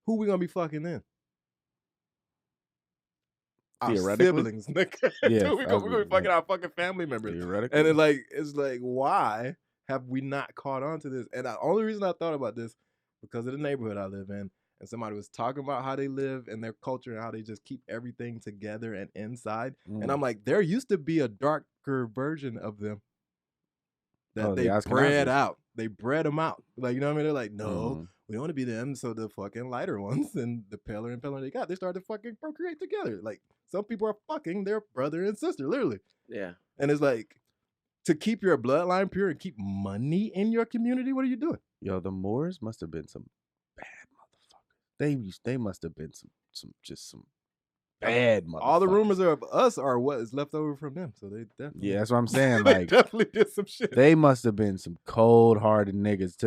Who we gonna be fucking then? Our siblings, nigga. Yeah, Dude, we're gonna be fucking our fucking family members. Theoretically. And it's like, why have we not caught on to this? And the only reason I thought about this because of the neighborhood I live in. And somebody was talking about how they live and their culture and how they just keep everything together and inside. And I'm like, there used to be a darker version of them that they bred out. They bred them out. Like, you know what I mean? They're like, no, we don't want to be them. So the fucking lighter ones and the paler and paler they got, they started to fucking procreate together. Like, some people are fucking their brother and sister, literally. Yeah. And it's like, to keep your bloodline pure and keep money in your community, what are you doing? Yo, the Moors must have been some bad motherfuckers. They must have been some bad motherfuckers. All the rumors of us are what is left over from them. So they definitely. Yeah, that's what I'm saying. They Like, definitely did some shit. They must have been some cold-hearted niggas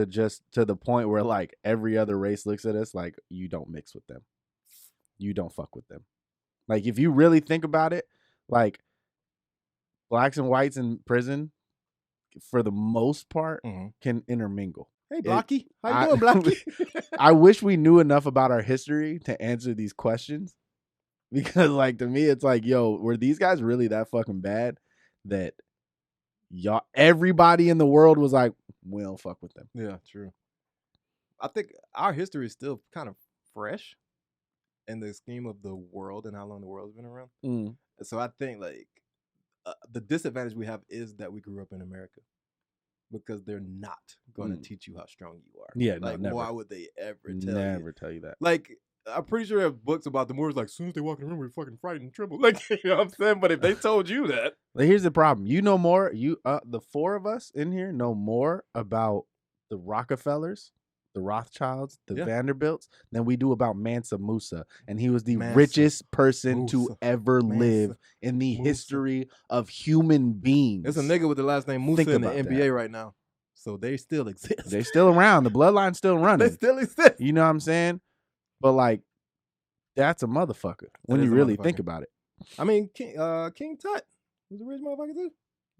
to the point where like every other race looks at us like, you don't mix with them. You don't fuck with them. Like, if you really think about it, like, blacks and whites in prison, for the most part, can intermingle. Hey, Blocky. How you doing, Blocky? I wish we knew enough about our history to answer these questions. Because, like, to me, it's like, yo, were these guys really that fucking bad that everybody in the world was like, we don't fuck with them? Yeah, true. I think our history is still kind of fresh in the scheme of the world and how long the world's been around. So I think, like, the disadvantage we have is that we grew up in America, because they're not going to teach you how strong you are. Yeah, like, no, never. why would they ever tell you? Never tell you that. Like, I'm pretty sure they have books about the Moors. Like, as soon as they walk in the room, we're fucking frightened and tremble. Like, you know what I'm saying? But if they told you that, But here's the problem. You know more. The four of us in here know more about the Rockefellers, the Rothschilds, the Yeah. Vanderbilts than we do about Mansa Musa. And he was the Mansa richest person to Musa. ever Mansa live in the Musa. history of human beings. there's a nigga with the last name Musa Think in the about NBA that. right now. So they still exist. They're still around. The bloodline's still They running. still exist. You know what I'm saying? But like, that's a motherfucker when That you is a really think motherfucker. about it. I mean, King Tut was a rich motherfucker too.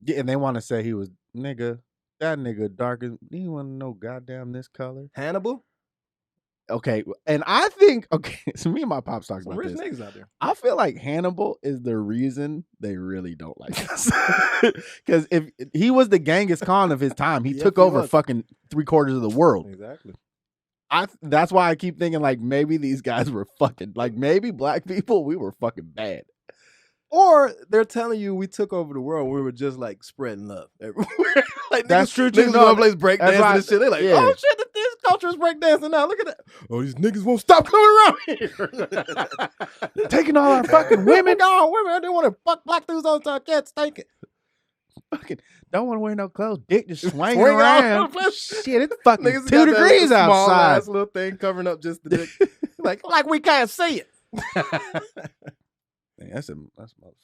Yeah, and they want to say he was that nigga darker. You want to know goddamn this color? Hannibal. Okay, and I think so me and my pops talked Some about rich this. niggas out there. I feel like Hannibal is the reason they really don't like us. Because if he was the Genghis Khan of his time, he Yes, took he over was. fucking 3/4 of the world. Exactly. That's why I keep thinking like maybe these guys were fucking like maybe black people, we were fucking bad. Or they're telling you we took over the world. We were just like spreading love everywhere. Like, That's niggas, true, too. Niggas No, go place break that's dancing why- and shit. They like, yeah. oh shit, this culture is break dancing now. Look at that. Oh, these niggas won't stop coming around here. Taking all our fucking women. No, women. I didn't want to fuck black dudes all the time. Can't stank it. Fucking don't want to wear no clothes. Dick just swinging Swinging all around. over the place. Shit, it's fucking Niggas 2 got that degrees small outside. ass little thing covering up just the dick. like we can't see it. Man, that's motherfucking.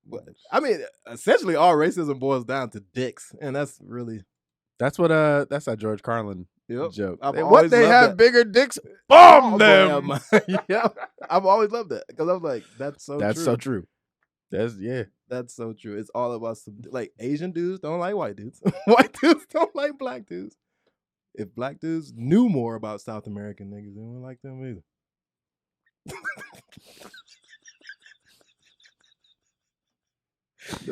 But, I mean, essentially, all racism boils down to dicks, and that's really That's that George Carlin joke. I've What always they loved have that. bigger dicks? Bomb Bomb them. yeah, I've always loved that because I was like, that's so That's true. so true. That's so true. It's all about like Asian dudes don't like white dudes. White dudes don't like black dudes. If black dudes knew more about South American niggas, they wouldn't like them either.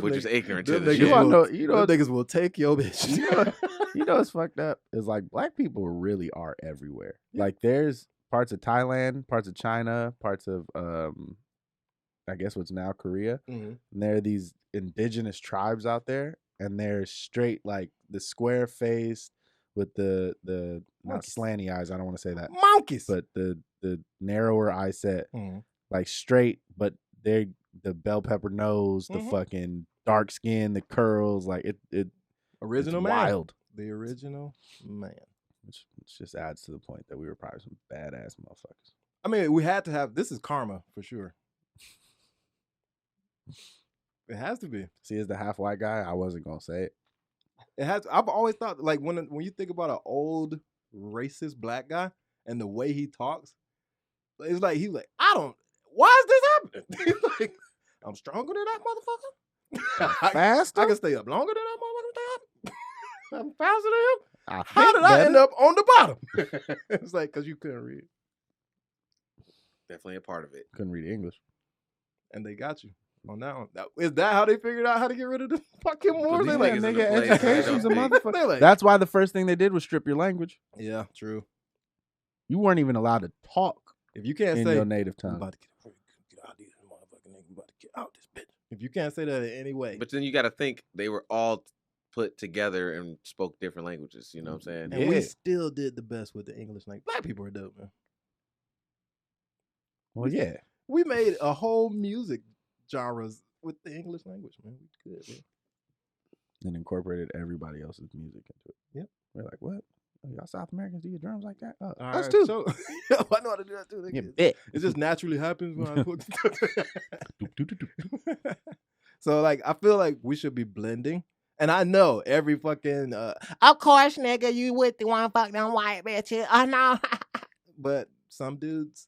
Which is ignorant to them the niggas shit. You wanna will- know- you know- them niggas will take your bitch. You know what's fucked up is like black people really are everywhere. Yeah. Like there's parts of Thailand, parts of China, parts of I guess what's now Korea. Mhm. And there are these indigenous tribes out there, and they're straight like the square face with the not Monkeys. slanty eyes. I don't want to say that, Monkeys. but the narrower eye set, Mhm. like straight, but they're the bell pepper nose, the Mhm. fucking dark skin, the curls, like it Original it's man. wild. The original man. Which just adds to the point that we were probably some badass motherfuckers. I mean, we had to have. This is karma for sure. It has to be. See, as the half white guy, I wasn't gonna say it. It has. I've always thought like when you think about an old racist black guy and the way he talks, it's like he's like, I don't. Why is this happening? He's like, I'm stronger than that motherfucker. Faster? I can stay up longer than that motherfucker. I'm faster than him. I How think did I better. end up on the bottom? It's like because you couldn't read, Definitely a part of it. Couldn't read English. and they got you on that one. Is that how they figured out how to get rid of the fucking wars? these They like, niggas in the nigga, place, education's a they don't motherfucker. They like, That's why the first thing they did was strip your language. yeah, true. You weren't even allowed to talk If you can't in say your native I'm tongue. about to get out of this motherfucking nigga, I'm about to get out this bitch. If you can't say that in any way, But then you got to think they were all put together and spoke different languages. You know what I'm saying? and we Yeah. still did the best with the English language. Black people are dope, man. Well, yeah. We made a whole music genres with the English language, man. We good, man. And incorporated everybody else's music into it. Yep. We're like, what? Oh, y'all South Americans do your drums like that? Oh, All us right, too. so- I know how to do that too. nigga. Yeah, bet. It just naturally happens when I put. Doop, doop, doop, doop. So like, I feel like we should be blending. And I know every fucking, of course, nigga, you with the one fucking white bitch. I know. But some dudes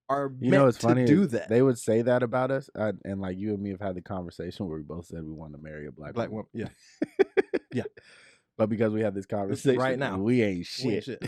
are You meant know what's to funny? do is that. They would say that about us, and like you and me have had the conversation where we both said we wanted to marry a black Black woman. woman, yeah. But because we had this conversation right now. we ain't We shit. ain't shit.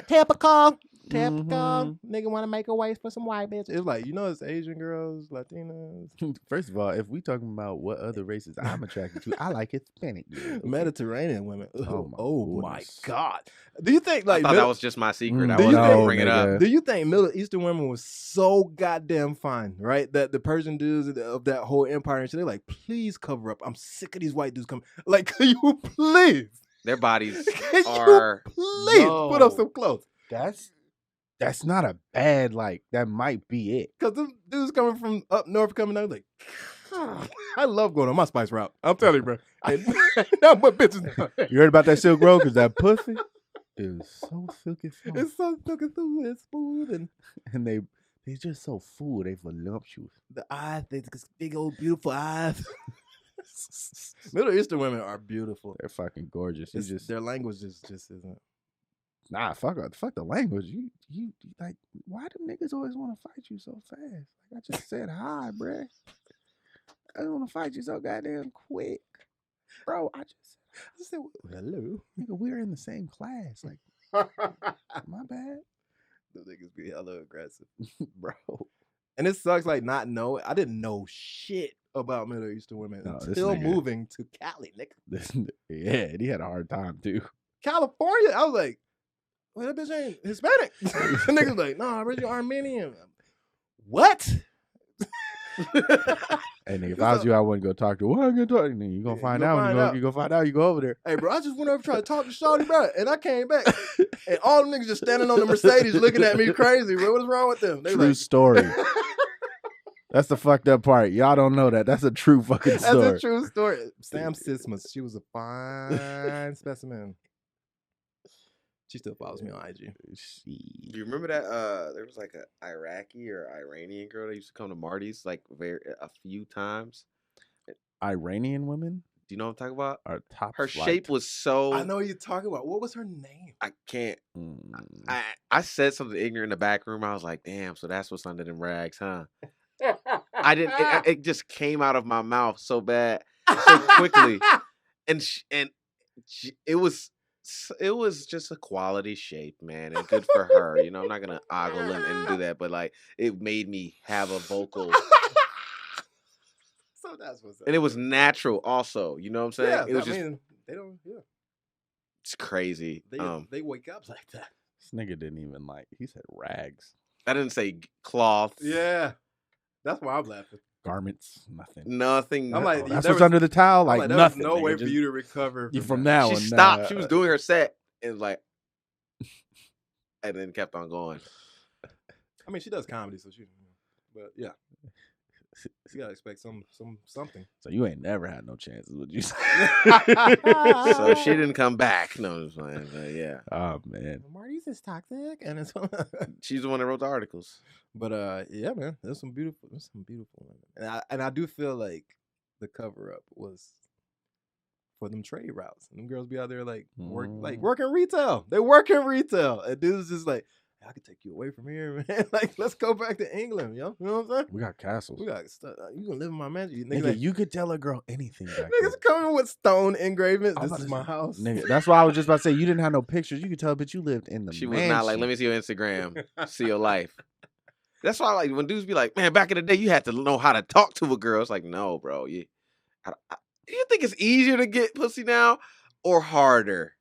Typical Typical nigga want to make a waist for some white bitch. It's like, you know, it's Asian girls, Latinas, First of all, if we talking about what other races I'm attracted to, I like Hispanic girls. Okay. Mediterranean women. Oh my My goodness. God. Do you think I like thought that was just my secret. I do you wasn't gonna think- bring it up. do you think Middle Eastern women was so goddamn fine, right? That the Persian dudes of that whole empire and shit, they're like, please cover up. I'm sick of these white dudes coming. Like, can you please? Their bodies Can are. you please put up No. some clothes? That's not a bad, like, that might be it. Because them dudes coming from up north coming out like, God, I love going on my spice route. I'm telling you, bro. And not what bitches. You heard about that Silk Road? Because that pussy is so silky smooth. It's so fucking smooth and smooth, and And they just so full. They voluptuous. the eyes, they got big old beautiful eyes. Middle Eastern women are beautiful. They're fucking gorgeous. You It's just their language just isn't. nah. Fuck the language. You like why do niggas always want to fight you so fast? Like I just said hi, bruh. I don't want to fight you so goddamn quick, bro. I said, hello. nigga, we're in the same class. Like my bad, The niggas be hella aggressive. bro. And it sucks like not know. I didn't know shit about Middle Eastern women No, this until nigga- moving to Cali, nigga. Yeah, and he had a hard time too. California. I was like, well, that bitch ain't Hispanic. The niggas like, nah, I'm originally Armenian. What? Hey nigga, if I was you, I wouldn't go talk to her. Why I'm gonna talk to you? You gonna Yeah, find you out gonna when find out. you go find out. You go over there. Hey, bro, I just went over trying to talk to Shawty, bro, and I came back, and all them niggas just standing on the Mercedes looking at me crazy, bro. What is wrong with them? They True like, story. That's the fucked up part. Y'all don't know that. That's a true fucking that's story. a true story. Sam Sismas, she was a fine specimen. She still follows me on IG. Do you remember that? There was like an Iraqi or Iranian girl that used to come to Marty's like a few times. Iranian women Do you know what I'm talking about? are top. Her flight. shape was so. I know what you're talking about. What was her name? I can't. Mm. I said something ignorant in the back room. I was like, "Damn, so that's what's under them rags, huh?" I didn't. It just came out of my mouth so bad, so quickly, and it was just a quality shape, man, and good for her. You know, I'm not gonna ogle and do that, but like, it made me have a vocal, So that's what's up. and it was natural, also. You know what I'm saying? Yeah, It was I just mean, they don't. Yeah, it's crazy. they wake up like that. This nigga didn't even like. He said rags, I didn't say cloth. Yeah, that's why I'm laughing. garments, nothing. Nothing. I'm like, That's there what's was- under the towel. I'm Like, like, there nothing. was no nigga. way for Just- you to recover you from that. now she on. stopped. She was doing her set and like, and then kept on going. I mean, she does comedy, so she. But yeah, you gotta expect something. So you ain't never had no chances, would you say? So she didn't come back. No, I'm just playing, but yeah, Oh man. Marty's is toxic, and it's. she's the one that wrote the articles. But yeah, man, there's some beautiful women, and I do feel like the cover up was for them trade routes, and them girls be out there like working retail. They work in retail, and dudes just like, I could take you away from here, man. Like, let's go back to England, yo. You know what I'm saying? We got castles. We got stuff. You gonna live in my mansion, you Nigga, niggas? you could tell a girl anything back Niggas then. coming with stone engravings. I'm This about is to my say, house, Nigga, that's why I was just about to say you didn't have no pictures. You could tell, but you lived in the She was not like, let me see your Instagram, see your life. That's why, like, when dudes be like, man, back in the day, you had to know how to talk to a girl. It's like, no, bro. You think it's easier to get pussy now or harder?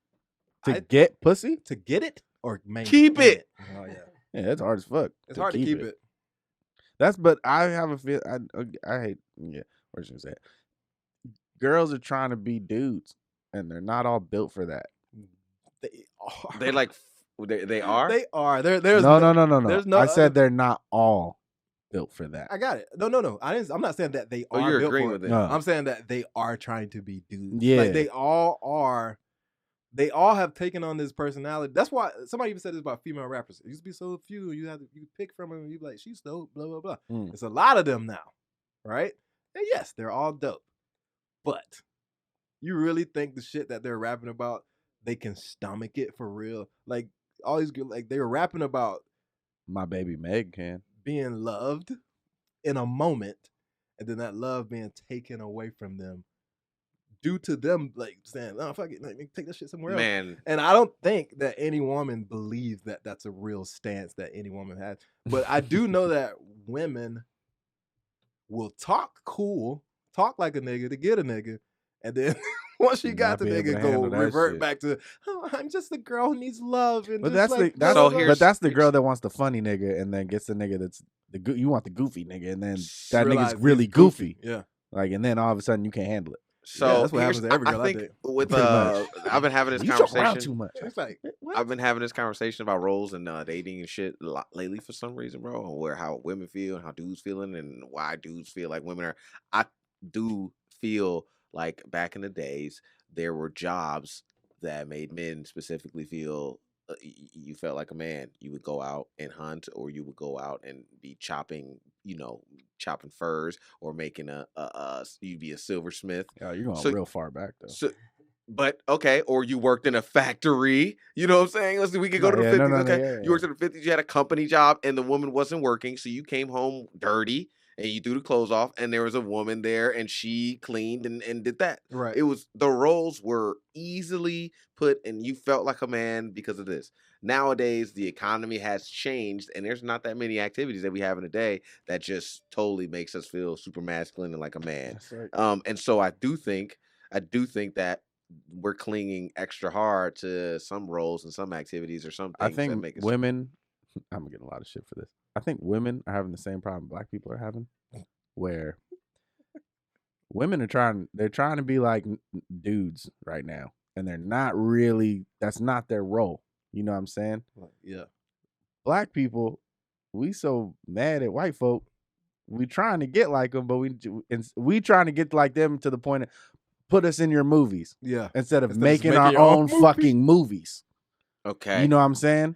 to get pussy. to get it or maintain Keep it. Oh yeah, Yeah, it's hard as fuck. it's hard to keep it. That's but I have a feel. I hate. Yeah, what should I say? Girls are trying to be dudes, and they're not all built for that. They are. They like, they are? They are. There's No. there's no I said other- they're not all built for that. I got it. No. I'm not saying that they Oh, are. you're built agreeing for with it. it. No. I'm saying that they are trying to be dudes. Yeah. Like, they all are. They all have taken on this personality. That's why somebody even said this about female rappers. It used to be so few. You pick from them. You be like, she's dope. Blah blah blah. Mm. It's a lot of them now, right? And yes, they're all dope. But you really think the shit that they're rapping about, they can stomach it for real? Like, all these girls, like, they were rapping about My baby Meg can. being loved in a moment, and then that love being taken away from them due to them like saying, "Oh fuck it, let me take that shit somewhere else." Man, And I don't think that any woman believes that that's a real stance that any woman has. But I do know that women will talk cool, talk like a nigga to get a nigga, and then once she got Not the be able nigga, to go handle that revert shit. back to, "Oh, I'm just a girl who needs love." And But just that's like, the that's So blah, blah, here's- but that's the girl that wants the funny nigga and then gets the nigga that's you want the goofy nigga and then that realize nigga's really he's goofy. Yeah. Like and then all of a sudden you can't handle it. so that's what here's- happens to every girl I think date. with Pretty much. I've been having this You joke around conversation. too much. It's like, what? I've been having this conversation about roles and dating and shit a lot lately for some reason, bro. And where how women feel and how dudes feeling and why dudes feel like women are. I do feel like back in the days there were jobs that made men specifically feel you felt like a man. You would go out and hunt, or you would go out and be chopping, chopping furs, or making you'd be a silversmith. Oh, you're going So- real far back though. So, but okay, or you worked in a factory. You know what I'm saying? Listen, we could go to the Yeah, 50s. no, Okay, yeah, you worked in the 50s. You had a company job, and the woman wasn't working, so you came home dirty, and you threw the clothes off, and there was a woman there, and she cleaned and did that. Right. It was the roles were easily put, and you felt like a man because of this. Nowadays, the economy has changed, and there's not that many activities that we have in a day that just totally makes us feel super masculine and like a man. That's right. And so I do think that we're clinging extra hard to some roles and some activities or some I things that think make us women I'm getting a lot of shit for this. I think women are having the same problem black people are having, where women are they're trying to be like dudes right now, and they're not really. That's not their role. You know what I'm saying? Yeah. Black people, we so mad at white folk. We trying to get like them, but we trying to get like them to the point of put us in your movies Yeah. instead of Instead of making making our your own own movies. fucking movies. okay. You know what I'm saying?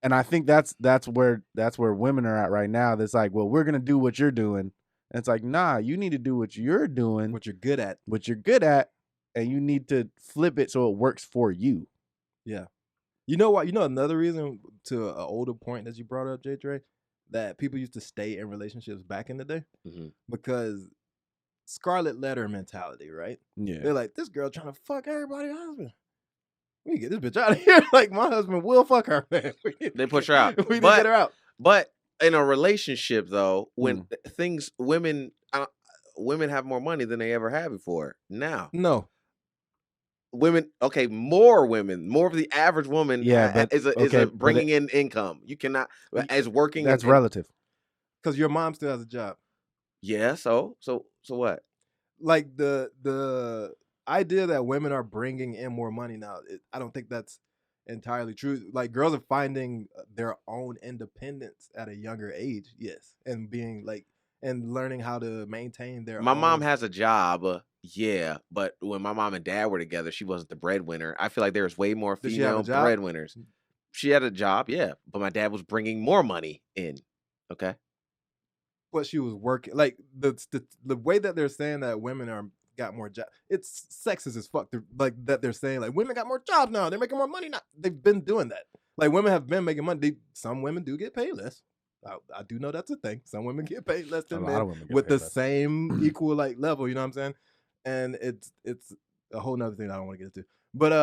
And I think that's where women are at right now. That's like, well, we're gonna do what you're doing. And it's like, nah, you need to do what you're doing, What you're good at. and you need to flip it so it works for you. Yeah. You know what? You know another reason to an older point that you brought up, JTre, that people used to stay in relationships back in the day Mhm. because Scarlet Letter mentality, right? Yeah. They're like, this girl trying to fuck everybody's husband. We can get this bitch out of here. Like, my husband will fuck her, man. They push her out. We need to But- get her out. But in a relationship, though, when women have more money than they ever had before. Now, No. more women, more of the average woman, Yeah, but- okay, but bringing in income. You cannot as working. That's and- relative. Because your mom still has a job. Yeah. So what? Like, the idea that women are bringing in more money now, I don't think that's entirely true. Like, girls are finding their own independence at a younger age, yes, and being like, and learning how to maintain their My own. mom has a job. Yeah, but when my mom and dad were together, she wasn't the breadwinner. I feel like there's way more Did she have a female job? breadwinners. She had a job, yeah, but my dad was bringing more money in. Okay. What she was working, like the way that they're saying that women got more jobs, it's sexist as fuck. Like that they're saying like women got more jobs now, they're making more money now. They've been doing that. Like women have been making money. Some women do get paid less. I do know that's a thing. Some women get paid less A than lot men of women get with paid the less. same equal like level. You know what I'm saying? And it's a whole nother thing I don't want to get into. But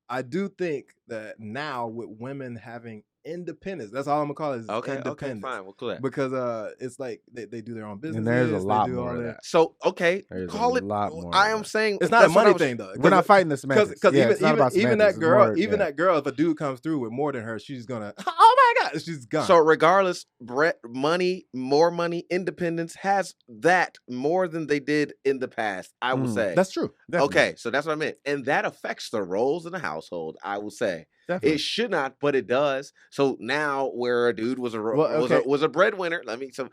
I do think that now with women having independence, that's all I'm gonna call it. Is Okay, independence. fine. We'll clear that. Because it's like they do their own business. And there's a lot they do more all of that. that. So okay, There's a call it. lot more I of am that. saying It's not a that's what I money was- thing though. We're not fighting the semantics. Because Yeah, it's not about even semantics. that It's girl, more- even yeah. that girl, if a dude comes through with more than her, she's gonna, oh my god, she's gone. So regardless, more money, independence has that more than they did in the past. I will say that's true. Definitely. Okay, so that's what I meant, and that affects the roles in the household. I will say Definitely. it should not, but it does. So now, where a dude was Well, okay. was a breadwinner,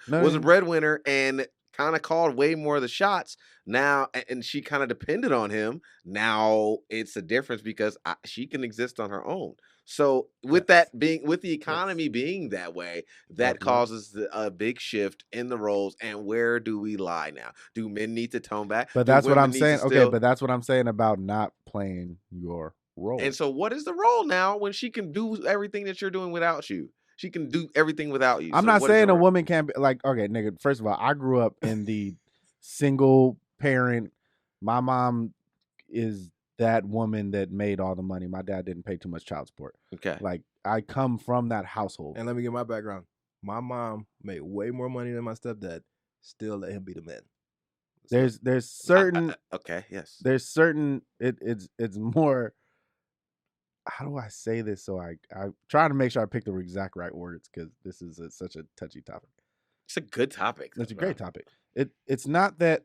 was a breadwinner and kind of called way more of the shots. Now, and she kind of depended on him. Now it's a difference because she can exist on her own. So with Yes. that being, with the economy being that way, that Yep. causes a big shift in the roles. And where do we lie now? Do men need to tone back? But Do that's what women I'm need to saying. Okay, still- but that's what I'm saying about not playing your role. And so, what is the role now when she can do everything that you're doing without you? She can do everything without you. I'm So not what is saying the a role? woman can't be like, okay, nigga, first of all, I grew up in the single parent, my mom is that woman that made all the money. My dad didn't pay too much child support. Okay. Like I come from that household. And let me get my background. My mom made way more money than my stepdad. Still let him be the man. There's certain Okay. Yes. there's certain it's more. How do I say this? So I try to make sure I pick the exact right words because this is such a touchy topic. It's a good topic. It's a great topic. It's not that.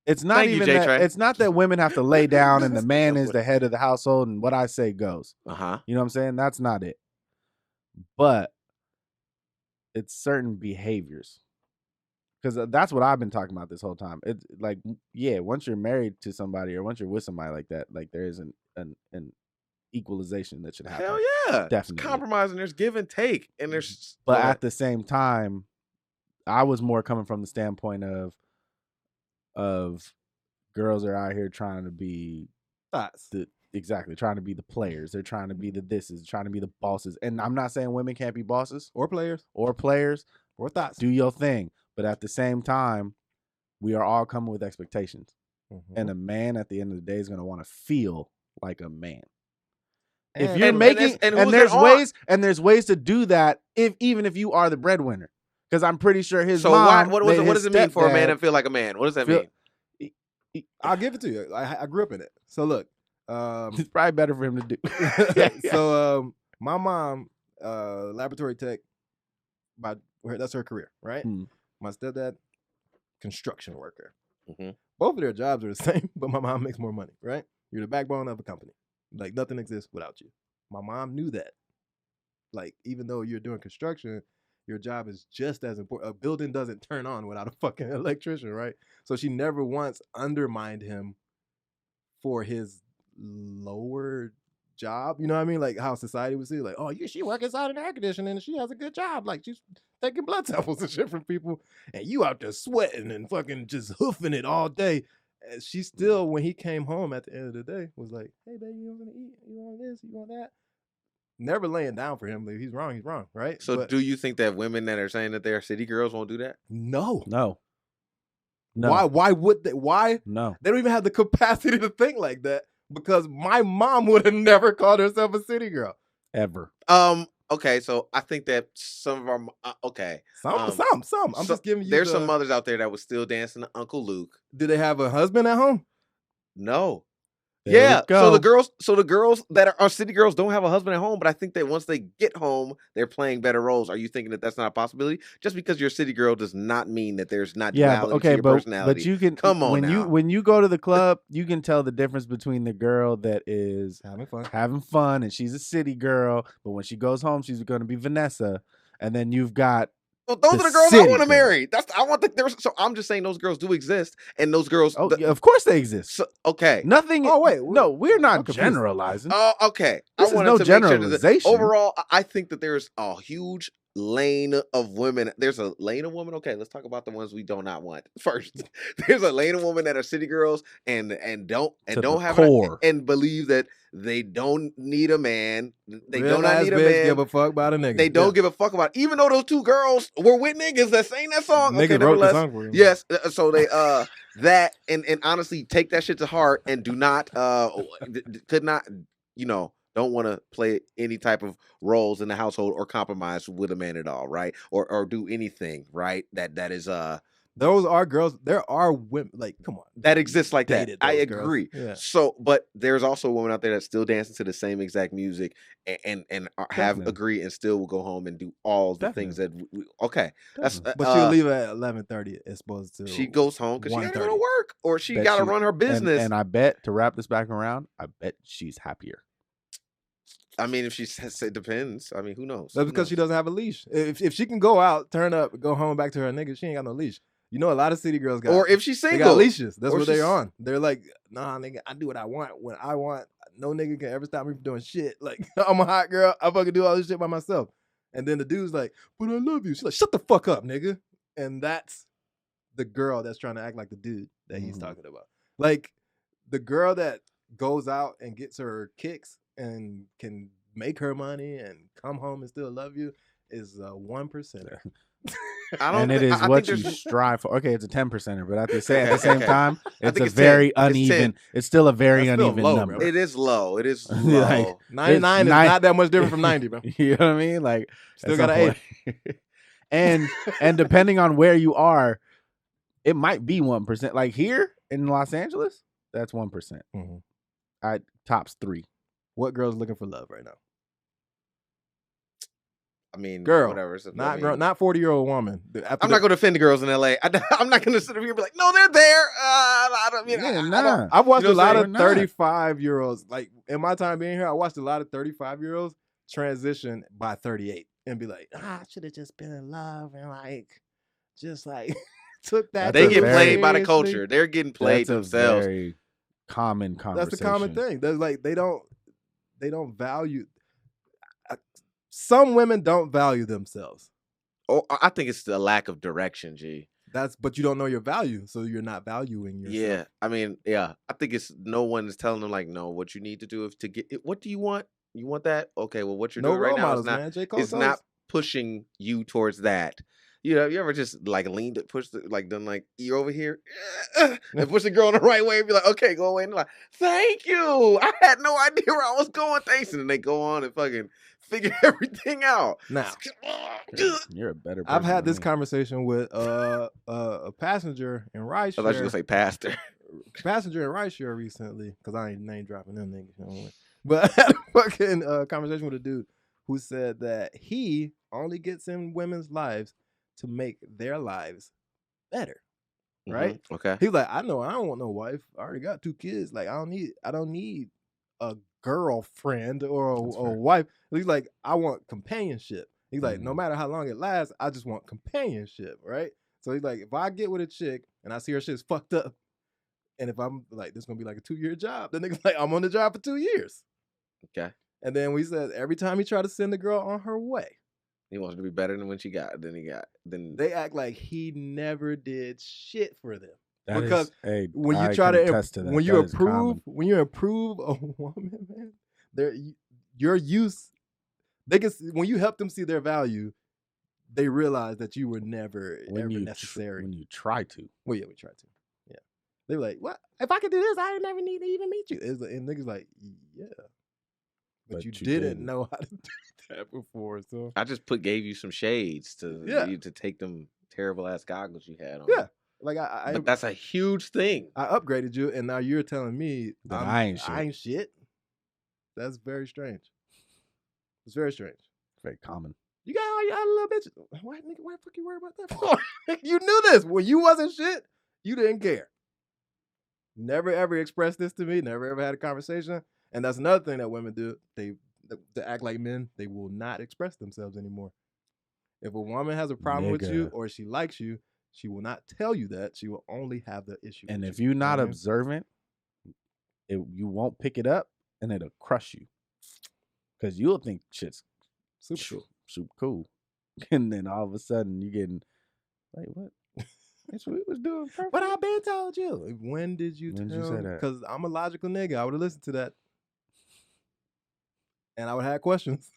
It's not Thank you, even that. JTre. It's not that women have to lay down and the man is the head of the household and what I say goes. Uh-huh. You know what I'm saying? That's not it. But it's certain behaviors. Because that's what I've been talking about this whole time. It's like, yeah, once you're married to somebody or once you're with somebody like that, like there is an equalization that should happen. Hell yeah. Definitely. It's compromising. There's give and take. And there's But at the same time, I was more coming from the standpoint of girls are out here trying to be Thoughts. trying to be the players. They're trying to be the thises, trying to be the bosses. And I'm not saying women can't be bosses Or players. or players. Or thoughts. Do your thing. But at the same time, we are all coming with expectations. Mm-hmm. And a man at the end of the day is going to want to feel like a man. And- If you're and making and and who's there's it on? ways to do that even if you are the breadwinner. Because I'm pretty sure his so mom what made does his it mean for a man stepdad to feel like a man? What does that feel- mean? I'll give it to you. I grew up in it. So look. It's probably better for him to do. So my mom, laboratory tech, that's her career, right? Hmm. My stepdad, construction worker. Mhm. Both of their jobs are the same, but my mom makes more money, right? You're the backbone of a company. Like nothing exists without you. My mom knew that. Like even though you're doing construction, your job is just as important. A building doesn't turn on without a fucking electrician, right? So she never once undermined him for his lower job. You know what I mean? Like how society would see, like, oh, she works inside an air conditioning and she has a good job. Like she's taking blood samples and shit from people, and you out there sweating and fucking just hoofing it all day. And she still, when he came home at the end of the day, was like, hey, baby, you want to eat? You want this? You want that? Never laying down for him. Like, he's wrong, right? So But do you think that women that are saying that they're city girls won't do that? no. No. Why would they? Why? No. They don't even have the capacity to think like that because my mom would have never called herself a city girl. Ever. Okay, so I think that some of our Some. I'm just giving you. There's some mothers out there that was still dancing to Uncle Luke. Do they have a husband at home? No. There we Yeah. go. So the girls that are city girls don't have a husband at home, but I think that once they get home, they're playing better roles. Are you thinking that that's not a possibility? Just because you're a city girl does not mean that there's not duality to your personality. But you can Come on when you go to the club, you can tell the difference between the girl that is Having fun. and she's a city girl, but when she goes home, she's going to be Vanessa. And then you've got Well, those the are the girls I city want to girl. marry. So I'm just saying those girls do exist, and those girls. yeah, of course they exist. Okay. Nothing. Oh, wait, no, we're not I'm confused. generalizing. Oh, okay. This is wanted no to make sure that generalization. overall, I think that there's a huge lane of women. There's a lane of women. Okay, let's talk about the ones we do not want first. There's a lane of women that are city girls and don't have core. and believe that they don't need a man. They Real do not ass need a bitch man. give a fuck about a nigga. They don't give a fuck about. Even though those two girls were with niggas that sang that song. Niggas Okay, wrote the nevertheless, song for you. yes. So they that and honestly take that shit to heart and do not could not don't want to play any type of roles in the household or compromise with a man at all, right? Or do anything, right? That is Those are girls. There are women. Like, come on. that exists like that. Dated I those girls. agree. Yeah. So, but there's also women out there that still dancing to the same exact music and have Definitely. agree and still will go home and do all the things that okay. That's But she'll leave at 11:30 as opposed to. she goes home because she got to go to 1:30. work or she Bet got to she- run her business. And I bet, to wrap this back around, I bet she's happier. I mean, if she says it depends. I mean, who knows? That's because she doesn't have a leash. If she can go out, turn up, go home, back to her nigga, she ain't got no leash. You know, a lot of city girls got. Or if she's they single, got leashes. That's Or what they're she's- on. They're like, nah, nigga, I do what I want when I want. No nigga can ever stop me from doing shit. Like, I'm a hot girl. I fucking do all this shit by myself. And then the dude's like, but I love you. She's like, shut the fuck up, nigga. And that's the girl that's trying to act like the dude that he's talking about. Like, the girl that goes out and gets her kicks and can make her money and come home and still love you is a 1%er. I don't. And it is I what think you there's- strive for. Okay, it's a 10%er, but at the Okay, same okay. time, I it's think a it's 10. very It's 10. uneven. It's still a very That's still uneven low, number. bro. It is low. It is Like, low. 99 is nine- not that much different from 90, bro. You know what I mean? Like, Still at got some an 8. point. and depending on where you are, it might be 1%. Like here in Los Angeles, that's 1%. Mhm. I tops 3. What girl's looking for love right now? I mean, Girl, whatever. So, not I mean, girl, not 40-year-old woman. I'm not going to offend the girls in LA. I'm not going to sit up here and be like, no, they're there. I don't mean, Yeah, I don't. nah. I've watched You know a what lot I'm of saying? We're not. 35-year-olds. Like in my time being here, I watched a lot of 35-year-olds transition by 38 and be like, I should have just been in love and just took that. They That's a get very- played by the seriously. culture. They're getting played That's a themselves. very common conversation. That's the common thing. There's they don't value. Some women don't value themselves. Oh, I think it's the lack of direction, G. But you don't know your value, so you're not valuing yourself. Yeah, I mean, yeah, I think it's no one is telling them like, no, what you need to do is to get. What do you want? You want that? Okay, well, what you're No doing right role now models, is not. man. J. Cole It's told not us. pushing you towards that. You know, you ever just like leaned it, pushed it, like done like you're over here, and push the girl in the right way and be like, okay, go away. And they're like, thank you. I had no idea where I was going. Thanks. And then they go on and fucking figure everything out. Now, You're a better. I've person had than this me. conversation with a passenger in I thought you were rideshare. gonna say pastor. Passenger in rideshare recently, because I ain't name dropping them niggas. You know, but I had a fucking conversation with a dude who said that he only gets in women's lives to make their lives better. Right? Mhm, okay. He's like, I know I don't want no wife. I already got 2 kids. Like, I don't need a girlfriend or That's a fair. wife. He's like, I want companionship. He's like, no Mhm. matter how long it lasts, I just want companionship, right? So he's like, if I get with a chick and I see her shit's fucked up, and if I'm like, this is gonna be like a 2-year job, the nigga's like, I'm on the job for 2 years. Okay. And then we said every time he tried to send the girl on her way, He wants to be better than when she got. Then they act like he never did shit for them. That because is- hey, When you I try can to, attest to that. when you That is approve, common. when you approve a woman, man, your use, they can when you help them see their value, they realize that you were never when ever you necessary. when you try to. Well, yeah, we tried to. Yeah, they were like, "What? If I could do this, I never need to even meet you." And niggas like, "Yeah, but you didn't know how to do that before." So I just gave you some shades to Yeah. you to take them terrible ass goggles you had on. yeah, like I But that's a huge thing. I upgraded you, and now you're telling me That I ain't shit. shit. That's very strange. It's very strange. Very common. You got all your other little bitches. Why the fuck you worry about that for? You knew this. When you wasn't shit, you didn't care. Never ever expressed this to me. Never ever had a conversation. And that's another thing that women do. They act like men. They will not express themselves anymore. If a woman has a problem with you Nigga. or she likes you, she will not tell you that. She will only have the issue. And with if you. you're You know not what I mean? observant, you won't pick it up, and it'll crush you. Because you'll think shit's Super cool. cool, and then all of a sudden you getting like, what? That's what we was doing. Perfect. But I've been told you. When did you When tell did you say me? that? Because I'm a logical nigga. I would have listened to that. And I would have had questions.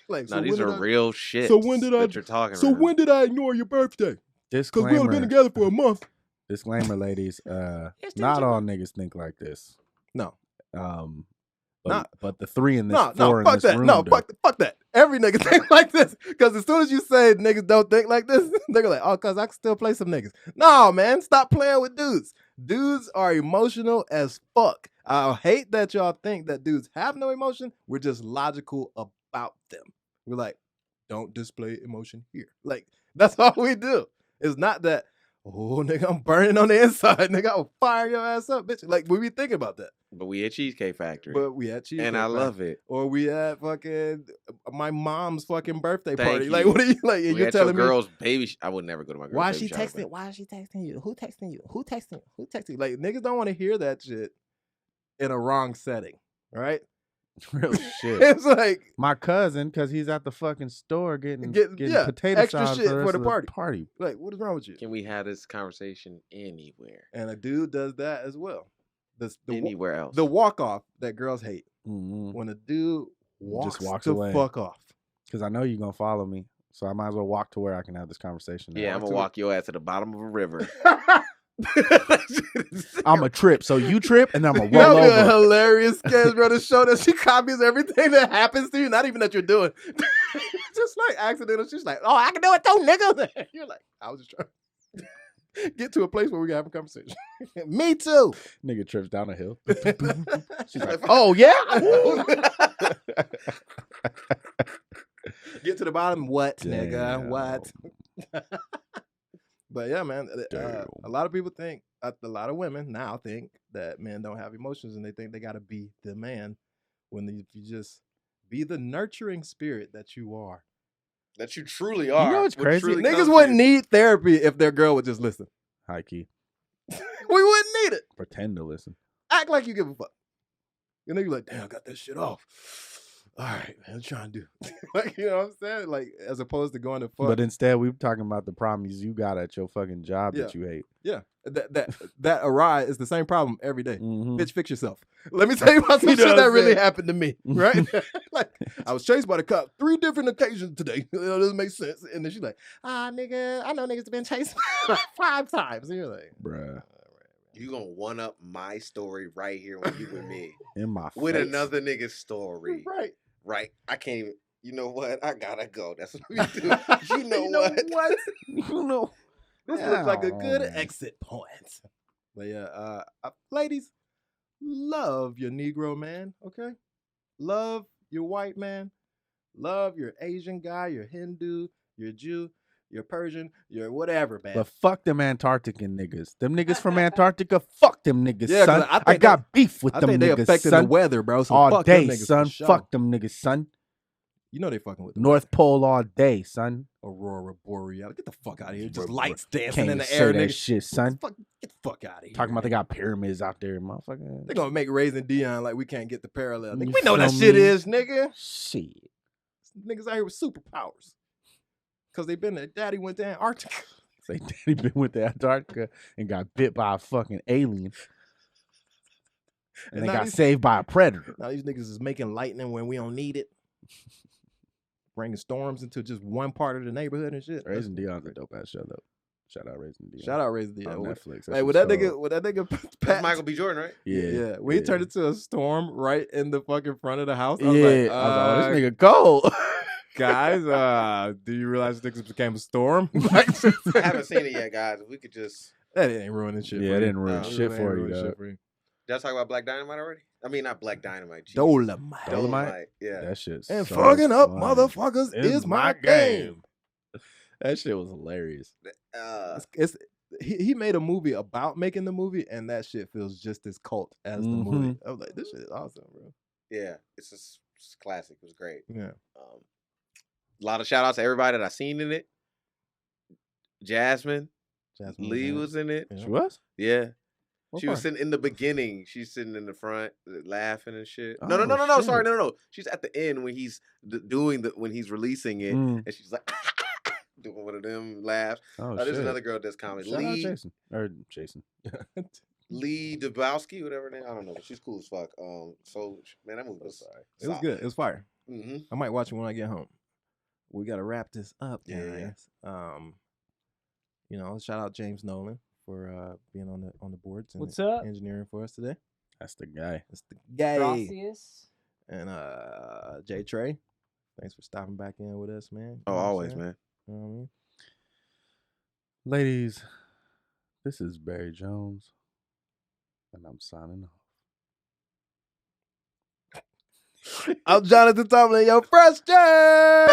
Like, Now so these when are did I- real shit. so when did I- that you're talking So about. when did I ignore your birthday? Because we only been Disclaimer, together for a month. disclaimer, ladies. Yes, Not did you? all niggas think like this. No. But the 3 in this, No, 4 in fuck this that. room, No, do. fuck that. Every nigga think like this. Because as soon as you say niggas don't think like this, they're like, oh, because I can still play some niggas. No, man, stop playing with dudes. Dudes are emotional as fuck. I hate that y'all think that dudes have no emotion. We're just logical about them. We're like, don't display emotion here. Like, that's all we do. It's not that, oh, nigga, I'm burning on the inside. Nigga, I'll fire your ass up, bitch. Like, we be thinking about that. But we at Cheesecake Factory. But we had cheesecake and I Factory. love it. Or we at fucking my mom's fucking birthday Thank party. you. Like, what are you like? And We you're at your telling me girl's baby. I would never go to my girl's why baby she shower, texting? but- Why is she texting you? Who texting you? Who texting you? Who texting you? Like, niggas don't want to hear that shit in a wrong setting, right? Real shit. It's like My cousin, because he's at the fucking store getting yeah, potato extra salad shit for the, for rest the of party. party. like, what is wrong with you? Can we have this conversation anywhere? And a dude does that as well. Anywhere else? The walk off that girls hate Mhm. when a dude walks walks the away. fuck off. Because I know you're gonna follow me. So I might as well walk to where I can have this conversation. Yeah, I'm gonna walk your ass to the bottom of a river. I'm a trip. So you trip, and then I'm gonna That roll would be a over. hilarious sketch, bro, to show that she copies everything that happens to you, not even that you're doing. Just like accidental. She's like, oh, I can do it too, nigga. You're like, I was just trying to get to a place where we can have a conversation. Me too. Nigga trips down a hill. She's like, oh yeah. Get to the bottom. What, nigga? Damn. What? But yeah, man, a lot of people think, a lot of women now think that men don't have emotions, and they think they got to be the man when if you just be the nurturing spirit that you are. That you truly are. know what's What crazy? truly comes Niggas to wouldn't you. need therapy if their girl would just listen. High key. We wouldn't need it. Pretend to listen. Act like you give a fuck. You know, you're like, damn, I got that shit off. All right, man, I'm trying to do. Like, you know what I'm saying? Like, as opposed to going to fuck. But instead, we're talking about the problems you got at your fucking job Yeah. that you hate. Yeah, that awry is the same problem every day. Mhm. Bitch, fix yourself. Let me tell you about some You know shit what that I'm really saying? happened to me, right? Like, I was chased by the cop 3 different occasions today. You know, doesn't make sense. And then she's like, nigga, I know niggas have been chased 5 times. And you're like, Bruh. You gonna one up my story right here when you with me In my with face. another nigga's story. right. Right? I can't even. You know what? I gotta go. That's what we do. You know what? You know. This Yeah, looks like a I don't good know, man. exit point. But yeah, ladies, love your Negro man, okay? Love your white man. Love your Asian guy, your Hindu, your Jew, your Persian, your whatever, man. But fuck them Antarctican niggas. Them niggas from Antarctica, fuck them niggas, Yeah, 'cause son. I I, think got beef with I them think they niggas, affecting son. the weather, bro. So All fuck day, them niggas, son. for sure. Fuck them niggas, son. You know they fucking with the North Pole all day, son. Aurora Boreal. Get the fuck out of here. Just Bro, lights dancing Can't in even the air, say that nigga. shit, son. Get the fuck out of here. Talking about they got pyramids out there, motherfucker. They're gonna make Raising Dion like we can't get the parallel. Nigga, You we know that feel shit me? is, nigga. Shit. Niggas out here with superpowers. Cause they been there. Daddy went to Antarctica. Say daddy been with the Antarctica and got bit by a fucking alien. And And they now got these- saved by a predator. Now these niggas is making lightning when we don't need it. Bringing storms into just one part of the neighborhood and shit. Raising Dion's a dope ass show though. Shout out Raising Dion. Shout out Raising Dion. on Netflix. Hey, with that nigga That's Pat, Michael B. Jordan, right? Yeah. when he turned into a storm right in the fucking front of the house, I Yeah. was like, I was like, oh, this nigga cold. guys, do you realize niggas became a storm? I haven't seen it yet, guys. If we could just. That ain't ruining shit. Yeah, for it you. didn't ruin No, shit It ain't for you, ruining though. shit for you. Did I talk about Black Dynamite already? I mean, not Black Dynamite. Jesus. Dolomite. Dolomite? Yeah. That shit's And so fucking up funny. motherfuckers is my game. That shit was hilarious. He made a movie about making the movie, and that shit feels just as cult as the movie. I was like, this shit is awesome, bro. Yeah. It's a classic. It was great. Yeah. A lot of shout outs to everybody that I seen in it. Jasmine Jasmine Lee Lee. was in it. Yeah. She was? Yeah. What She was part? sitting in the beginning. She's sitting in the front, laughing and shit. No, Oh, sorry, shit. no. She's at the end when he's when he's releasing it, Mm. and she's like doing one of them laughs. Oh, There's shit. another girl that's comedy. Shout out Lee Jason. Or Jason. Lee Dubowski, whatever her name. I don't know, but she's cool as fuck. So man, that movie was It was good. It was fire. Mm-hmm. I might watch it when I get home. We gotta wrap this up, Yeah, guys. You know, shout out James Nolan for being on the boards and What's up? engineering for us today. That's the guy. It's the guy. Gracias. And JTre, thanks for stopping back in with us, man. You Oh, know what I'm always, saying? man. You know what I mean? Ladies, this is Barry Jones, and I'm signing off. I'm Jonathan Tumblin, your fresh Jay.